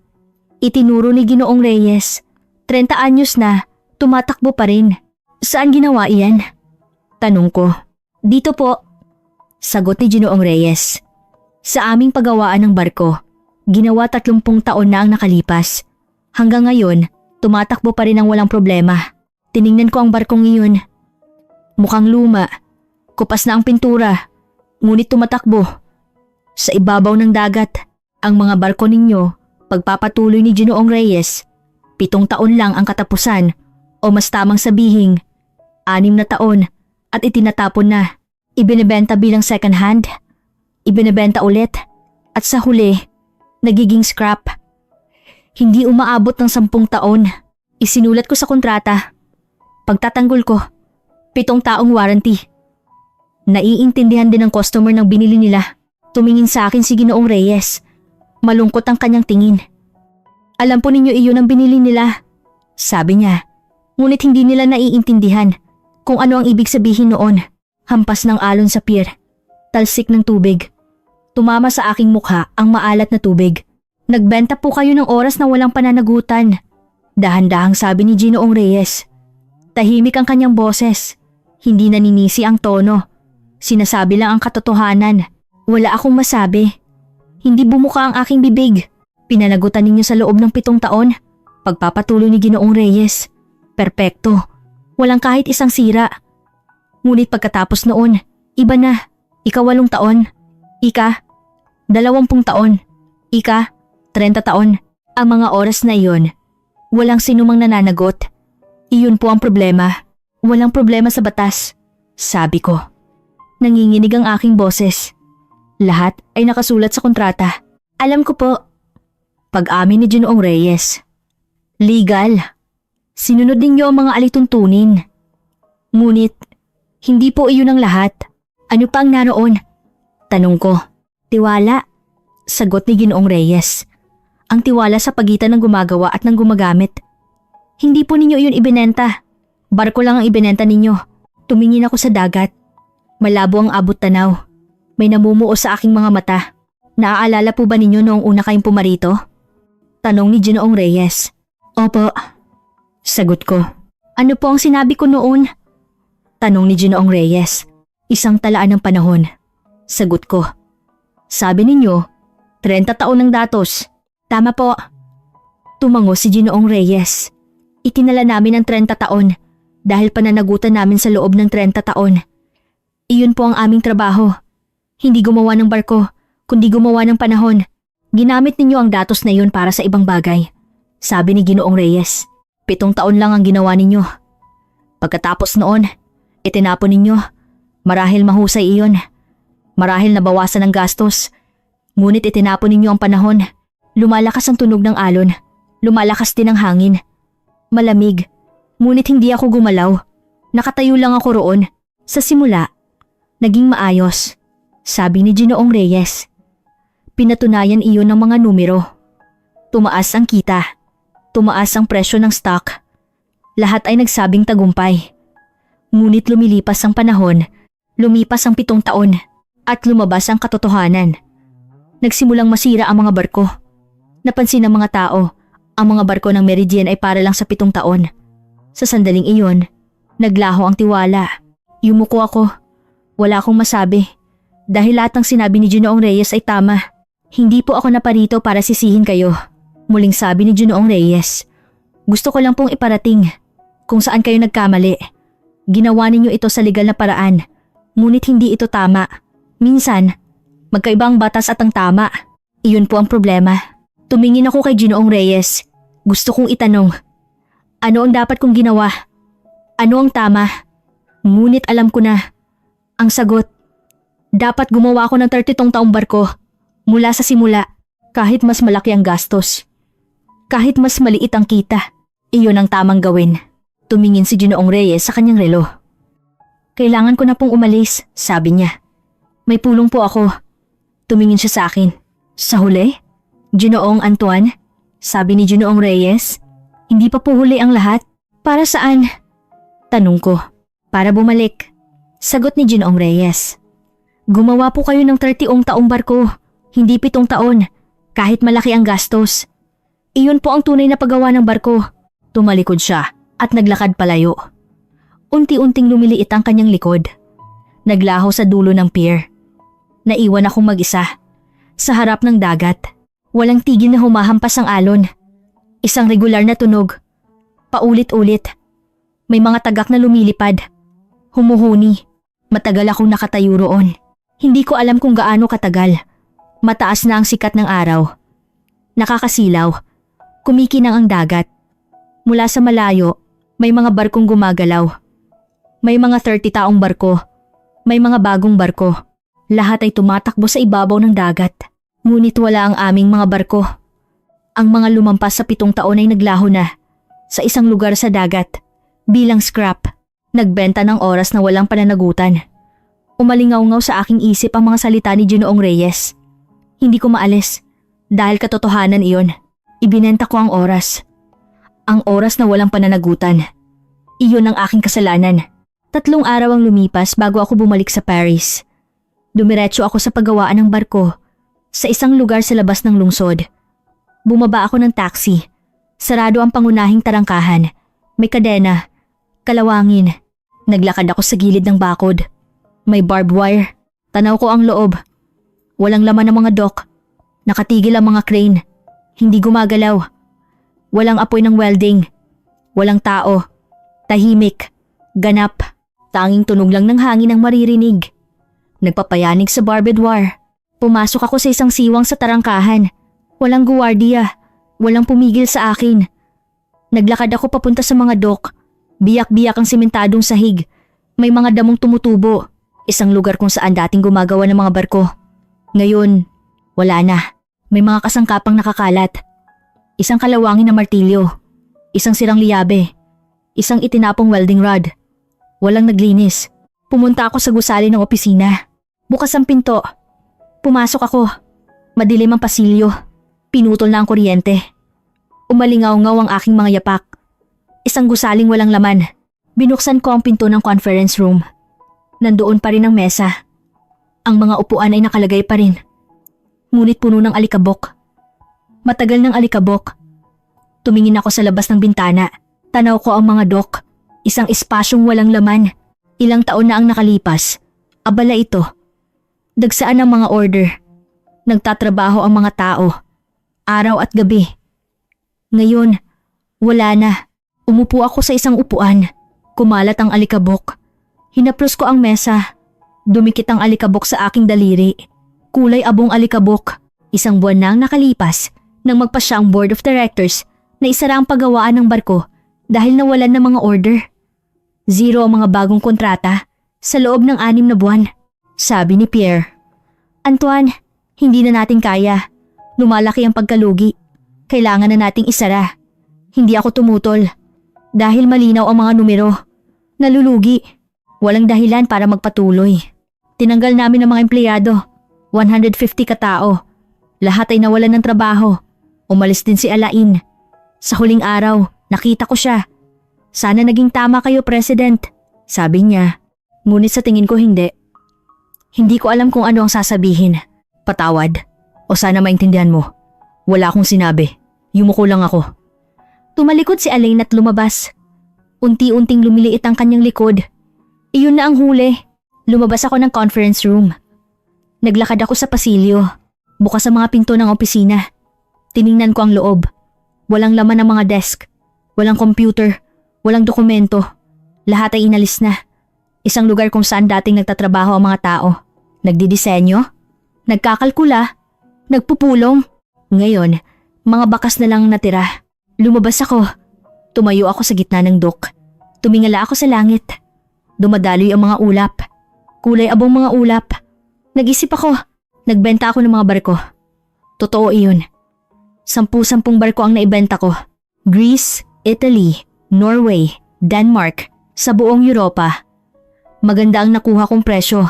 itinuro ni Ginoong Reyes. 30 anyos na, tumatakbo pa rin. Saan ginawa iyan? Tanong ko. Dito po. Sagot ni Ginoong Reyes. Sa aming paggawaan ng barko, ginawa 30 taon na ang nakalipas. Hanggang ngayon, tumatakbo pa rin ang walang problema. Tiningnan ko ang barkong iyon. Mukhang luma. Kupas na ang pintura. Ngunit tumatakbo. Sa ibabaw ng dagat, ang mga barko ninyo, pagpapatuloy ni Ginoong Reyes, 7 taon lang ang katapusan o mas tamang sabihing, 6 na taon at itinatapon na. Ibinebenta bilang second hand, ibinebenta ulit, at sa huli, nagiging scrap. Hindi umaabot ng 10 taon. Isinulat ko sa kontrata. Pagtatanggol ko, 7 taong warranty. Naiintindihan din ng customer ng binili nila. Tumingin sa akin si Ginoong Reyes. Malungkot ang kanyang tingin. Alam po ninyo iyon ang binili nila, sabi niya. Ngunit hindi nila naiintindihan kung ano ang ibig sabihin noon. Hampas ng alon sa pier. Talsik ng tubig. Tumama sa aking mukha ang maalat na tubig. Nagbenta po kayo ng oras na walang pananagutan. Dahan-dahang sabi ni Ginoong Reyes. Tahimik ang kanyang boses. Hindi naninisi ang tono. Sinasabi lang ang katotohanan. Wala akong masabi. Hindi bumuka ang aking bibig. Pinanagutan ninyo sa loob ng 7 taon. Pagpapatuloy ni Ginoong Reyes. Perpekto. Walang kahit isang sira. Ngunit pagkatapos noon, iba na. Ika 8 taon. Ika 20 taon. Ika 30 taon. Ang mga oras na iyon, walang sinumang nananagot. Iyon po ang problema. Walang problema sa batas. Sabi ko. Nanginginig ang aking boses. Lahat ay nakasulat sa kontrata. Alam ko po. Pag-amin ni Ginoong Reyes. Legal. Sinunod ninyo ang mga alituntunin. Ngunit, hindi po iyon ang lahat. Ano pa ang naroon? Tanong ko. Tiwala. Sagot ni Ginoong Reyes. Ang tiwala sa pagitan ng gumagawa at ng gumagamit. Hindi po ninyo iyon ibinenta. Barko lang ang ibinenta ninyo. Tumingin ako sa dagat. Malabo ang abot tanaw. May namumuo sa aking mga mata. Naaalala po ba ninyo noong una kayong pumarito? Tanong ni Ginoong Reyes. Opo. Sagot ko. Ano po ang sinabi ko noon? Tanong ni Ginoong Reyes. Isang talaan ng panahon. Sagot ko. Sabi ninyo, 30 taon ng datos. Tama po. Tumango si Ginoong Reyes. Itinala namin ang 30 taon dahil pananagutan namin sa loob ng 30 taon. Iyon po ang aming trabaho. Hindi gumawa ng barko, kundi gumawa ng panahon. Ginamit ninyo ang datos na iyon para sa ibang bagay. Sabi ni Ginoong Reyes. 7 taon lang ang ginawa ninyo. Pagkatapos noon, itinapon ninyo. Marahil mahusay iyon. Marahil nabawasan ang gastos. Ngunit itinapon ninyo ang panahon. Lumalakas ang tunog ng alon. Lumalakas din ang hangin. Malamig. Ngunit hindi ako gumalaw. Nakatayo lang ako roon. Sa simula, naging maayos. Sabi ni Ginoong Reyes. Pinatunayan iyon ng mga numero. Tumaas ang kita. Tumaas ang presyo ng stock. Lahat ay nagsabing tagumpay. Ngunit lumilipas ang panahon, lumipas ang 7 taon, at lumabas ang katotohanan. Nagsimulang masira ang mga barko. Napansin ng mga tao, ang mga barko ng Meridian ay para lang sa 7 taon. Sa sandaling iyon, naglaho ang tiwala. Yumuko ako. Wala akong masabi. Dahil lahat ng sinabi ni Ginoong Reyes ay tama. Hindi po ako naparito para sisihin kayo. Muling sabi ni Ginoong Reyes. Gusto ko lang pong iparating kung saan kayo nagkamali. Ginawa ninyo ito sa legal na paraan, ngunit hindi ito tama. Minsan, magkaiba ang batas at ang tama. Iyon po ang problema. Tumingin ako kay Ginoong Reyes. Gusto kong itanong, ano ang dapat kong ginawa? Ano ang tama? Ngunit alam ko na. Ang sagot, dapat gumawa ako ng 32 taong barko mula sa simula, kahit mas malaki ang gastos. Kahit mas maliit ang kita, iyon ang tamang gawin. Tumingin si Ginoong Reyes sa kanyang relo. Kailangan ko na pong umalis, sabi niya. May pulong po ako. Tumingin siya sa akin. Sa huli? Ginoong Antoine? Sabi ni Ginoong Reyes. Hindi pa po huli ang lahat. Para saan? Tanong ko. Para bumalik. Sagot ni Ginoong Reyes. Gumawa po kayo ng 30 taong barko. Hindi 7 taon. Kahit malaki ang gastos. Iyon po ang tunay na paggawa ng barko. Tumalikod siya at naglakad palayo. Unti-unting lumiliit ang kanyang likod. Naglaho sa dulo ng pier. Naiwan akong mag-isa. Sa harap ng dagat. Walang tigil na humahampas ang alon. Isang regular na tunog. Paulit-ulit. May mga tagak na lumilipad. Humuhuni. Matagal akong nakatayo roon. Hindi ko alam kung gaano katagal. Mataas na ang sikat ng araw. Nakakasilaw. Kumikinang ang dagat. Mula sa malayo, may mga barkong gumagalaw. May mga 30 taong barko. May mga bagong barko. Lahat ay tumatakbo sa ibabaw ng dagat. Ngunit wala ang aming mga barko. Ang mga lumampas sa 7 taon ay naglaho na. Sa isang lugar sa dagat. Bilang scrap. Nagbenta ng oras na walang pananagutan. Umalingaw-ngaw sa aking isip ang mga salita ni Ginoong Reyes. Hindi ko maalis. Dahil katotohanan iyon. Ibinenta ko ang oras. Ang oras na walang pananagutan. Iyon ang aking kasalanan. 3 araw ang lumipas bago ako bumalik sa Paris. Dumiretso ako sa paggawaan ng barko. Sa isang lugar sa labas ng lungsod. Bumaba ako ng taxi. Sarado ang pangunahing tarangkahan. May kadena. Kalawangin. Naglakad ako sa gilid ng bakod. May barbed wire. Tanaw ko ang loob. Walang laman ng mga dock. Nakatigil ang mga crane. Hindi gumagalaw. Walang apoy ng welding. Walang tao. Tahimik. Ganap. Tanging tunog lang ng hangin ang maririnig. Nagpapayanig sa barbed wire. Pumasok ako sa isang siwang sa tarangkahan. Walang guwardiya. Walang pumigil sa akin. Naglakad ako papunta sa mga dock. Biyak-biyak ang simentadong sahig. May mga damong tumutubo. Isang lugar kung saan dating gumagawa ng mga barko. Ngayon, wala na. May mga kasangkapang nakakalat. Isang kalawangin na martilyo. Isang sirang liyabe. Isang itinapong welding rod. Walang naglinis. Pumunta ako sa gusali ng opisina. Bukas ang pinto. Pumasok ako. Madilim ang pasilyo. Pinutol na ang kuryente. Umalingaw-ngaw ang aking mga yapak. Isang gusaling walang laman. Binuksan ko ang pinto ng conference room. Nandoon pa rin ang mesa. Ang mga upuan ay nakalagay pa rin. Ngunit puno ng alikabok. Matagal ng alikabok. Tumingin ako sa labas ng bintana. Tanaw ko ang mga dock. Isang espasyong walang laman. Ilang taon na ang nakalipas. Abala ito. Dagsaan ang mga order. Nagtatrabaho ang mga tao. Araw at gabi. Ngayon, wala na. Umupo ako sa isang upuan. Kumalat ang alikabok. Hinaplos ko ang mesa. Dumikit ang alikabok sa aking daliri. Kulay abong alikabok. Isang buwan na ang nakalipas nang magpasya ang board of directors na isara ang paggawaan ng barko dahil nawalan ng mga order. 0 ang mga bagong kontrata sa loob ng 6 na buwan. Sabi ni Pierre. Antoine, hindi na natin kaya. Lumalaki ang pagkalugi. Kailangan na nating isara. Hindi ako tumutol. Dahil malinaw ang mga numero. Nalulugi. Walang dahilan para magpatuloy. Tinanggal namin ang mga empleyado. 150 katao. Lahat ay nawalan ng trabaho. Umalis din si Alain. Sa huling araw, nakita ko siya. Sana naging tama kayo, President. Sabi niya. Ngunit sa tingin ko hindi. Hindi ko alam kung ano ang sasabihin. Patawad. O sana maintindihan mo. Wala akong sinabi. Yumuko lang ako. Tumalikod si Alain at lumabas. Unti-unting lumiliit ang kanyang likod. Iyon na ang huli. Lumabas ako ng conference room. Naglakad ako sa pasilyo. Bukas ang mga pinto ng opisina. Tiningnan ko ang loob. Walang laman ng mga desk. Walang computer. Walang dokumento. Lahat ay inalis na. Isang lugar kung saan dating nagtatrabaho ang mga tao. Nagdidisenyo. Nagkakalkula. Nagpupulong. Ngayon, mga bakas na lang natira. Lumabas ako. Tumayo ako sa gitna ng dock. Tumingala ako sa langit. Dumadaloy ang mga ulap. Kulay abong mga ulap. Nag-isip ako. Nagbenta ako ng mga barko. Totoo iyon. 10 barko ang naibenta ko. Greece, Italy, Norway, Denmark, sa buong Europa. Maganda ang nakuha kong presyo.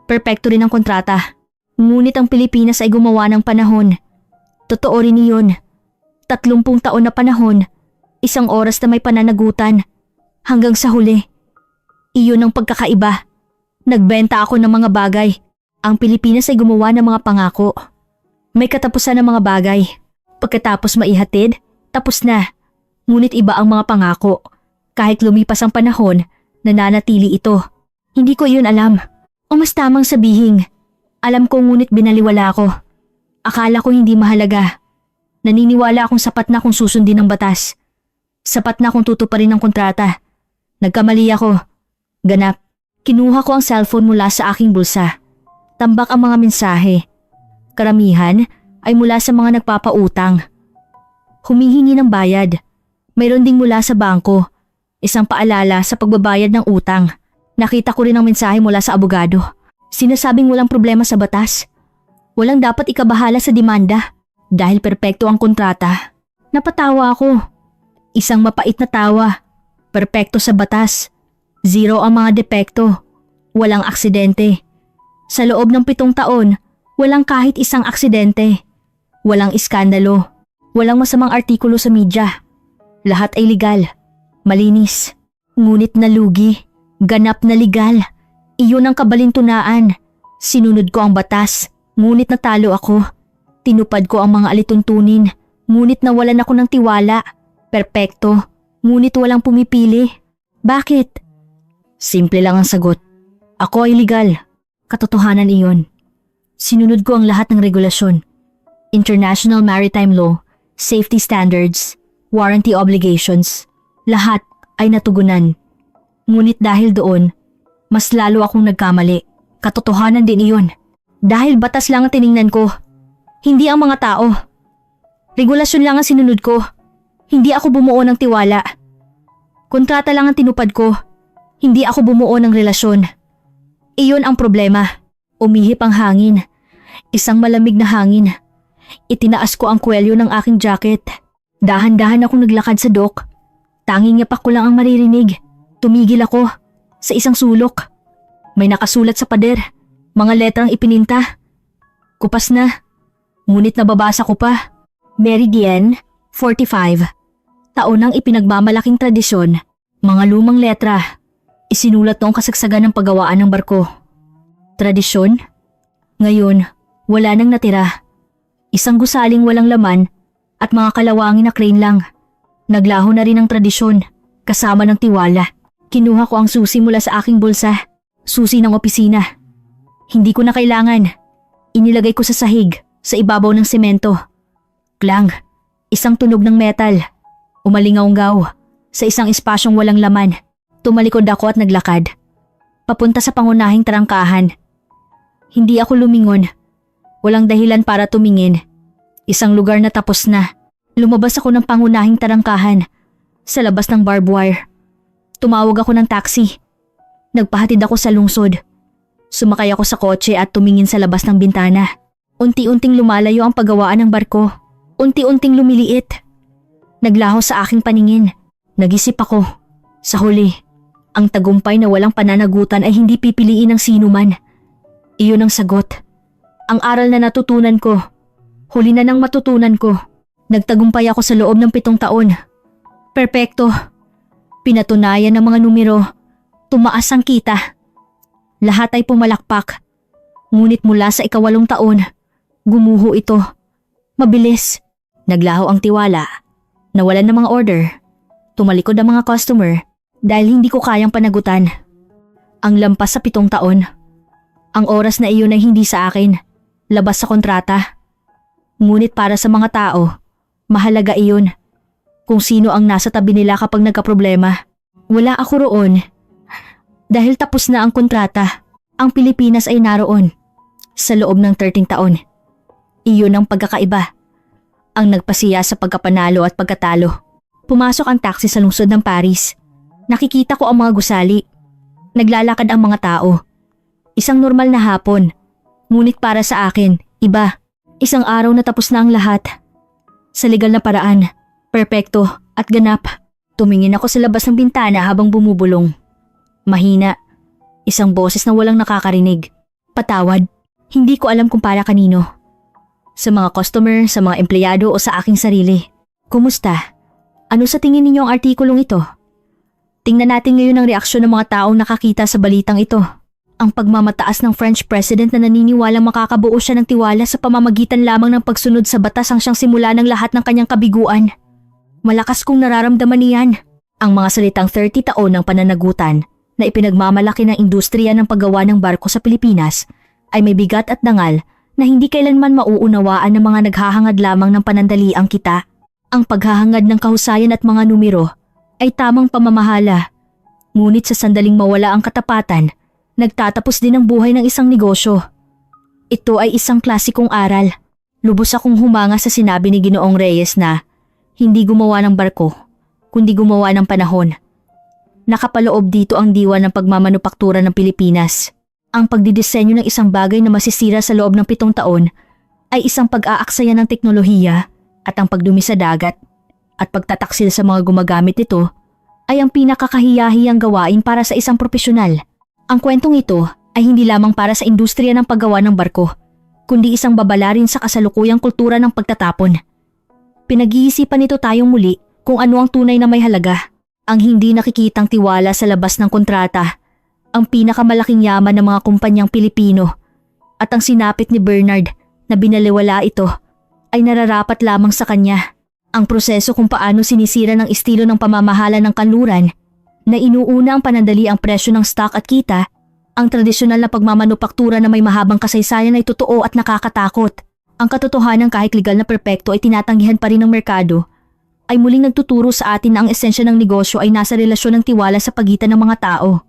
Perpekto rin ang kontrata. Ngunit ang Pilipinas ay gumawa ng panahon. Totoo rin iyon. 30 taon na panahon. 1 oras na may pananagutan. Hanggang sa huli. Iyon ang pagkakaiba. Nagbenta ako ng mga bagay. Ang Pilipinas ay gumawa ng mga pangako. May katapusan ng mga bagay. Pagkatapos maihatid, tapos na. Ngunit iba ang mga pangako. Kahit lumipas ang panahon, nananatili ito. Hindi ko iyon alam. O mas tamang sabihin, alam ko ngunit binaliwala ko. Akala ko hindi mahalaga. Naniniwala akong sapat na kung susundin ang batas. Sapat na kung tutuparin ang kontrata. Nagkamali ako. Ganap. Kinuha ko ang cellphone mula sa aking bulsa. Tambak ang mga mensahe. Karamihan ay mula sa mga nagpapautang. Humihingi ng bayad. Mayroon ding mula sa bangko. Isang paalala sa pagbabayad ng utang. Nakita ko rin ang mensahe mula sa abogado. Sinasabing walang problema sa batas. Walang dapat ikabahala sa demanda. Dahil perpekto ang kontrata. Napatawa ako. Isang mapait na tawa. Perpekto sa batas. 0 ang mga depekto. Walang aksidente. Sa loob ng 7 taon, walang kahit isang aksidente. Walang iskandalo. Walang masamang artikulo sa media. Lahat ay legal. Malinis. Ngunit nalugi. Ganap na legal. Iyon ang kabalintunaan. Sinunod ko ang batas. Ngunit natalo ako. Tinupad ko ang mga alituntunin. Ngunit nawalan ako ng tiwala. Perpekto. Ngunit walang pumipili. Bakit? Simple lang ang sagot. Ako ay legal. Katotohanan iyon. Sinunod ko ang lahat ng regulasyon. International Maritime Law, safety standards, warranty obligations. Lahat ay natugunan. Ngunit dahil doon, mas lalo akong nagkamali. Katotohanan din iyon. Dahil batas lang ang tiningnan ko. Hindi ang mga tao. Regulasyon lang ang sinunod ko. Hindi ako bumuo ng tiwala. Kontrata lang ang tinupad ko. Hindi ako bumuo ng relasyon. Iyon ang problema. Umihip ang hangin. Isang malamig na hangin. Itinaas ko ang kwelyo ng aking jacket. Dahan-dahan akong naglakad sa dock. Tanging yapak ko lang ang maririnig. Tumigil ako sa isang sulok. May nakasulat sa pader. Mga letrang ipininta. Kupas na. Ngunit nababasa ko pa. Meridian 45. Taon ng ipinagmamalaking tradisyon. Mga lumang letra. Isinulat noong kasagsagan ng paggawaan ng barko. Tradisyon? Ngayon, wala nang natira. Isang gusaling walang laman at mga kalawangin na crane lang. Naglaho na rin ang tradisyon, kasama ng tiwala. Kinuha ko ang susi mula sa aking bulsa. Susi ng opisina. Hindi ko na kailangan. Inilagay ko sa sahig, sa ibabaw ng semento. Klang, isang tunog ng metal. Umalingaw-ngaw, sa isang espasyong walang laman. Tumalikod ako at naglakad. Papunta sa pangunahing tarangkahan. Hindi ako lumingon. Walang dahilan para tumingin. Isang lugar na tapos na. Lumabas ako ng pangunahing tarangkahan. Sa labas ng barbed wire. Tumawag ako ng taxi. Nagpahatid ako sa lungsod. Sumakay ako sa kotse at tumingin sa labas ng bintana. Unti-unting lumalayo ang paggawaan ng barko. Unti-unting lumiliit. Naglaho sa aking paningin. Nag-isip ako. Sa huli, ang tagumpay na walang pananagutan ay hindi pipiliin ng sino man. Iyon ang sagot. Ang aral na natutunan ko. Huli na nang matutunan ko. Nagtagumpay ako sa loob ng 7 taon. Perpekto. Pinatunayan ng mga numero. Tumaas ang kita. Lahat ay pumalakpak. Ngunit mula sa 8 taon, gumuho ito. Mabilis. Naglaho ang tiwala. Nawalan ng mga order. Tumalikod ang mga customer dahil hindi ko kayang panagutan. Ang lampas sa 7 taon. Ang oras na iyon ay hindi sa akin. Labas sa kontrata. Ngunit para sa mga tao, mahalaga iyon. Kung sino ang nasa tabi nila kapag nagkaproblema. Wala ako roon. Dahil tapos na ang kontrata, ang Pilipinas ay naroon. Sa loob ng 13 taon. Iyon ang pagkakaiba. Ang nagpasiya sa pagkapanalo at pagkatalo. Pumasok ang taxi sa lungsod ng Paris. Nakikita ko ang mga gusali. Naglalakad ang mga tao. Isang normal na hapon. Ngunit para sa akin, iba. Isang araw na tapos na ang lahat. Sa legal na paraan, perpekto at ganap. Tumingin ako sa labas ng bintana habang bumubulong. Mahina. Isang boses na walang nakakarinig. Patawad. Hindi ko alam kung para kanino. Sa mga customer, sa mga empleyado o sa aking sarili. Kumusta? Ano sa tingin ninyo ang artikulong ito? Tingnan natin ngayon ang reaksyon ng mga taong nakakita sa balitang ito. Ang pagmamataas ng French President na naniniwalang makakabuo siya ng tiwala sa pamamagitan lamang ng pagsunod sa batas ang siyang simula ng lahat ng kanyang kabiguan. Malakas kong nararamdaman niyan. Ang mga salitang 30 taon ng pananagutan na ipinagmamalaki ng industriya ng paggawa ng barko sa Pilipinas ay may bigat at dangal na hindi kailanman mauunawaan ng mga naghahangad lamang ng panandaliang kita. Ang paghahangad ng kahusayan at mga numero ay tamang pamamahala. Ngunit sa sandaling mawala ang katapatan, nagtatapos din ang buhay ng isang negosyo. Ito ay isang klasikong aral. Lubos akong humanga sa sinabi ni Ginoong Reyes na hindi gumawa ng barko, kundi gumawa ng panahon. Nakapaloob dito ang diwa ng pagmamanupaktura ng Pilipinas. Ang pagdidisenyo ng isang bagay na masisira sa loob ng 7 taon ay isang pag-aaksaya ng teknolohiya at ang pagdumi sa dagat at pagtataksil sa mga gumagamit nito ay ang pinakakahiyahiyang gawain para sa isang propesyonal. Ang kwentong ito ay hindi lamang para sa industriya ng paggawa ng barko, kundi isang babala rin sa kasalukuyang kultura ng pagtatapon. Pinag-iisipan nito tayong muli kung ano ang tunay na may halaga, ang hindi nakikitang tiwala sa labas ng kontrata, ang pinakamalaking yaman ng mga kumpanyang Pilipino, at ang sinapit ni Bernard na binaliwala ito ay nararapat lamang sa kanya. Ang proseso kung paano sinisira ng estilo ng pamamahala ng kanluran na inuuna ang panandali ang presyo ng stock at kita, ang tradisyonal na pagmamanupaktura na may mahabang kasaysayan ay totoo at nakakatakot. Ang katotohanan kahit legal na perpekto ay tinatanggihan pa rin ng merkado, ay muling nagtuturo sa atin na ang esensya ng negosyo ay nasa relasyon ng tiwala sa pagitan ng mga tao.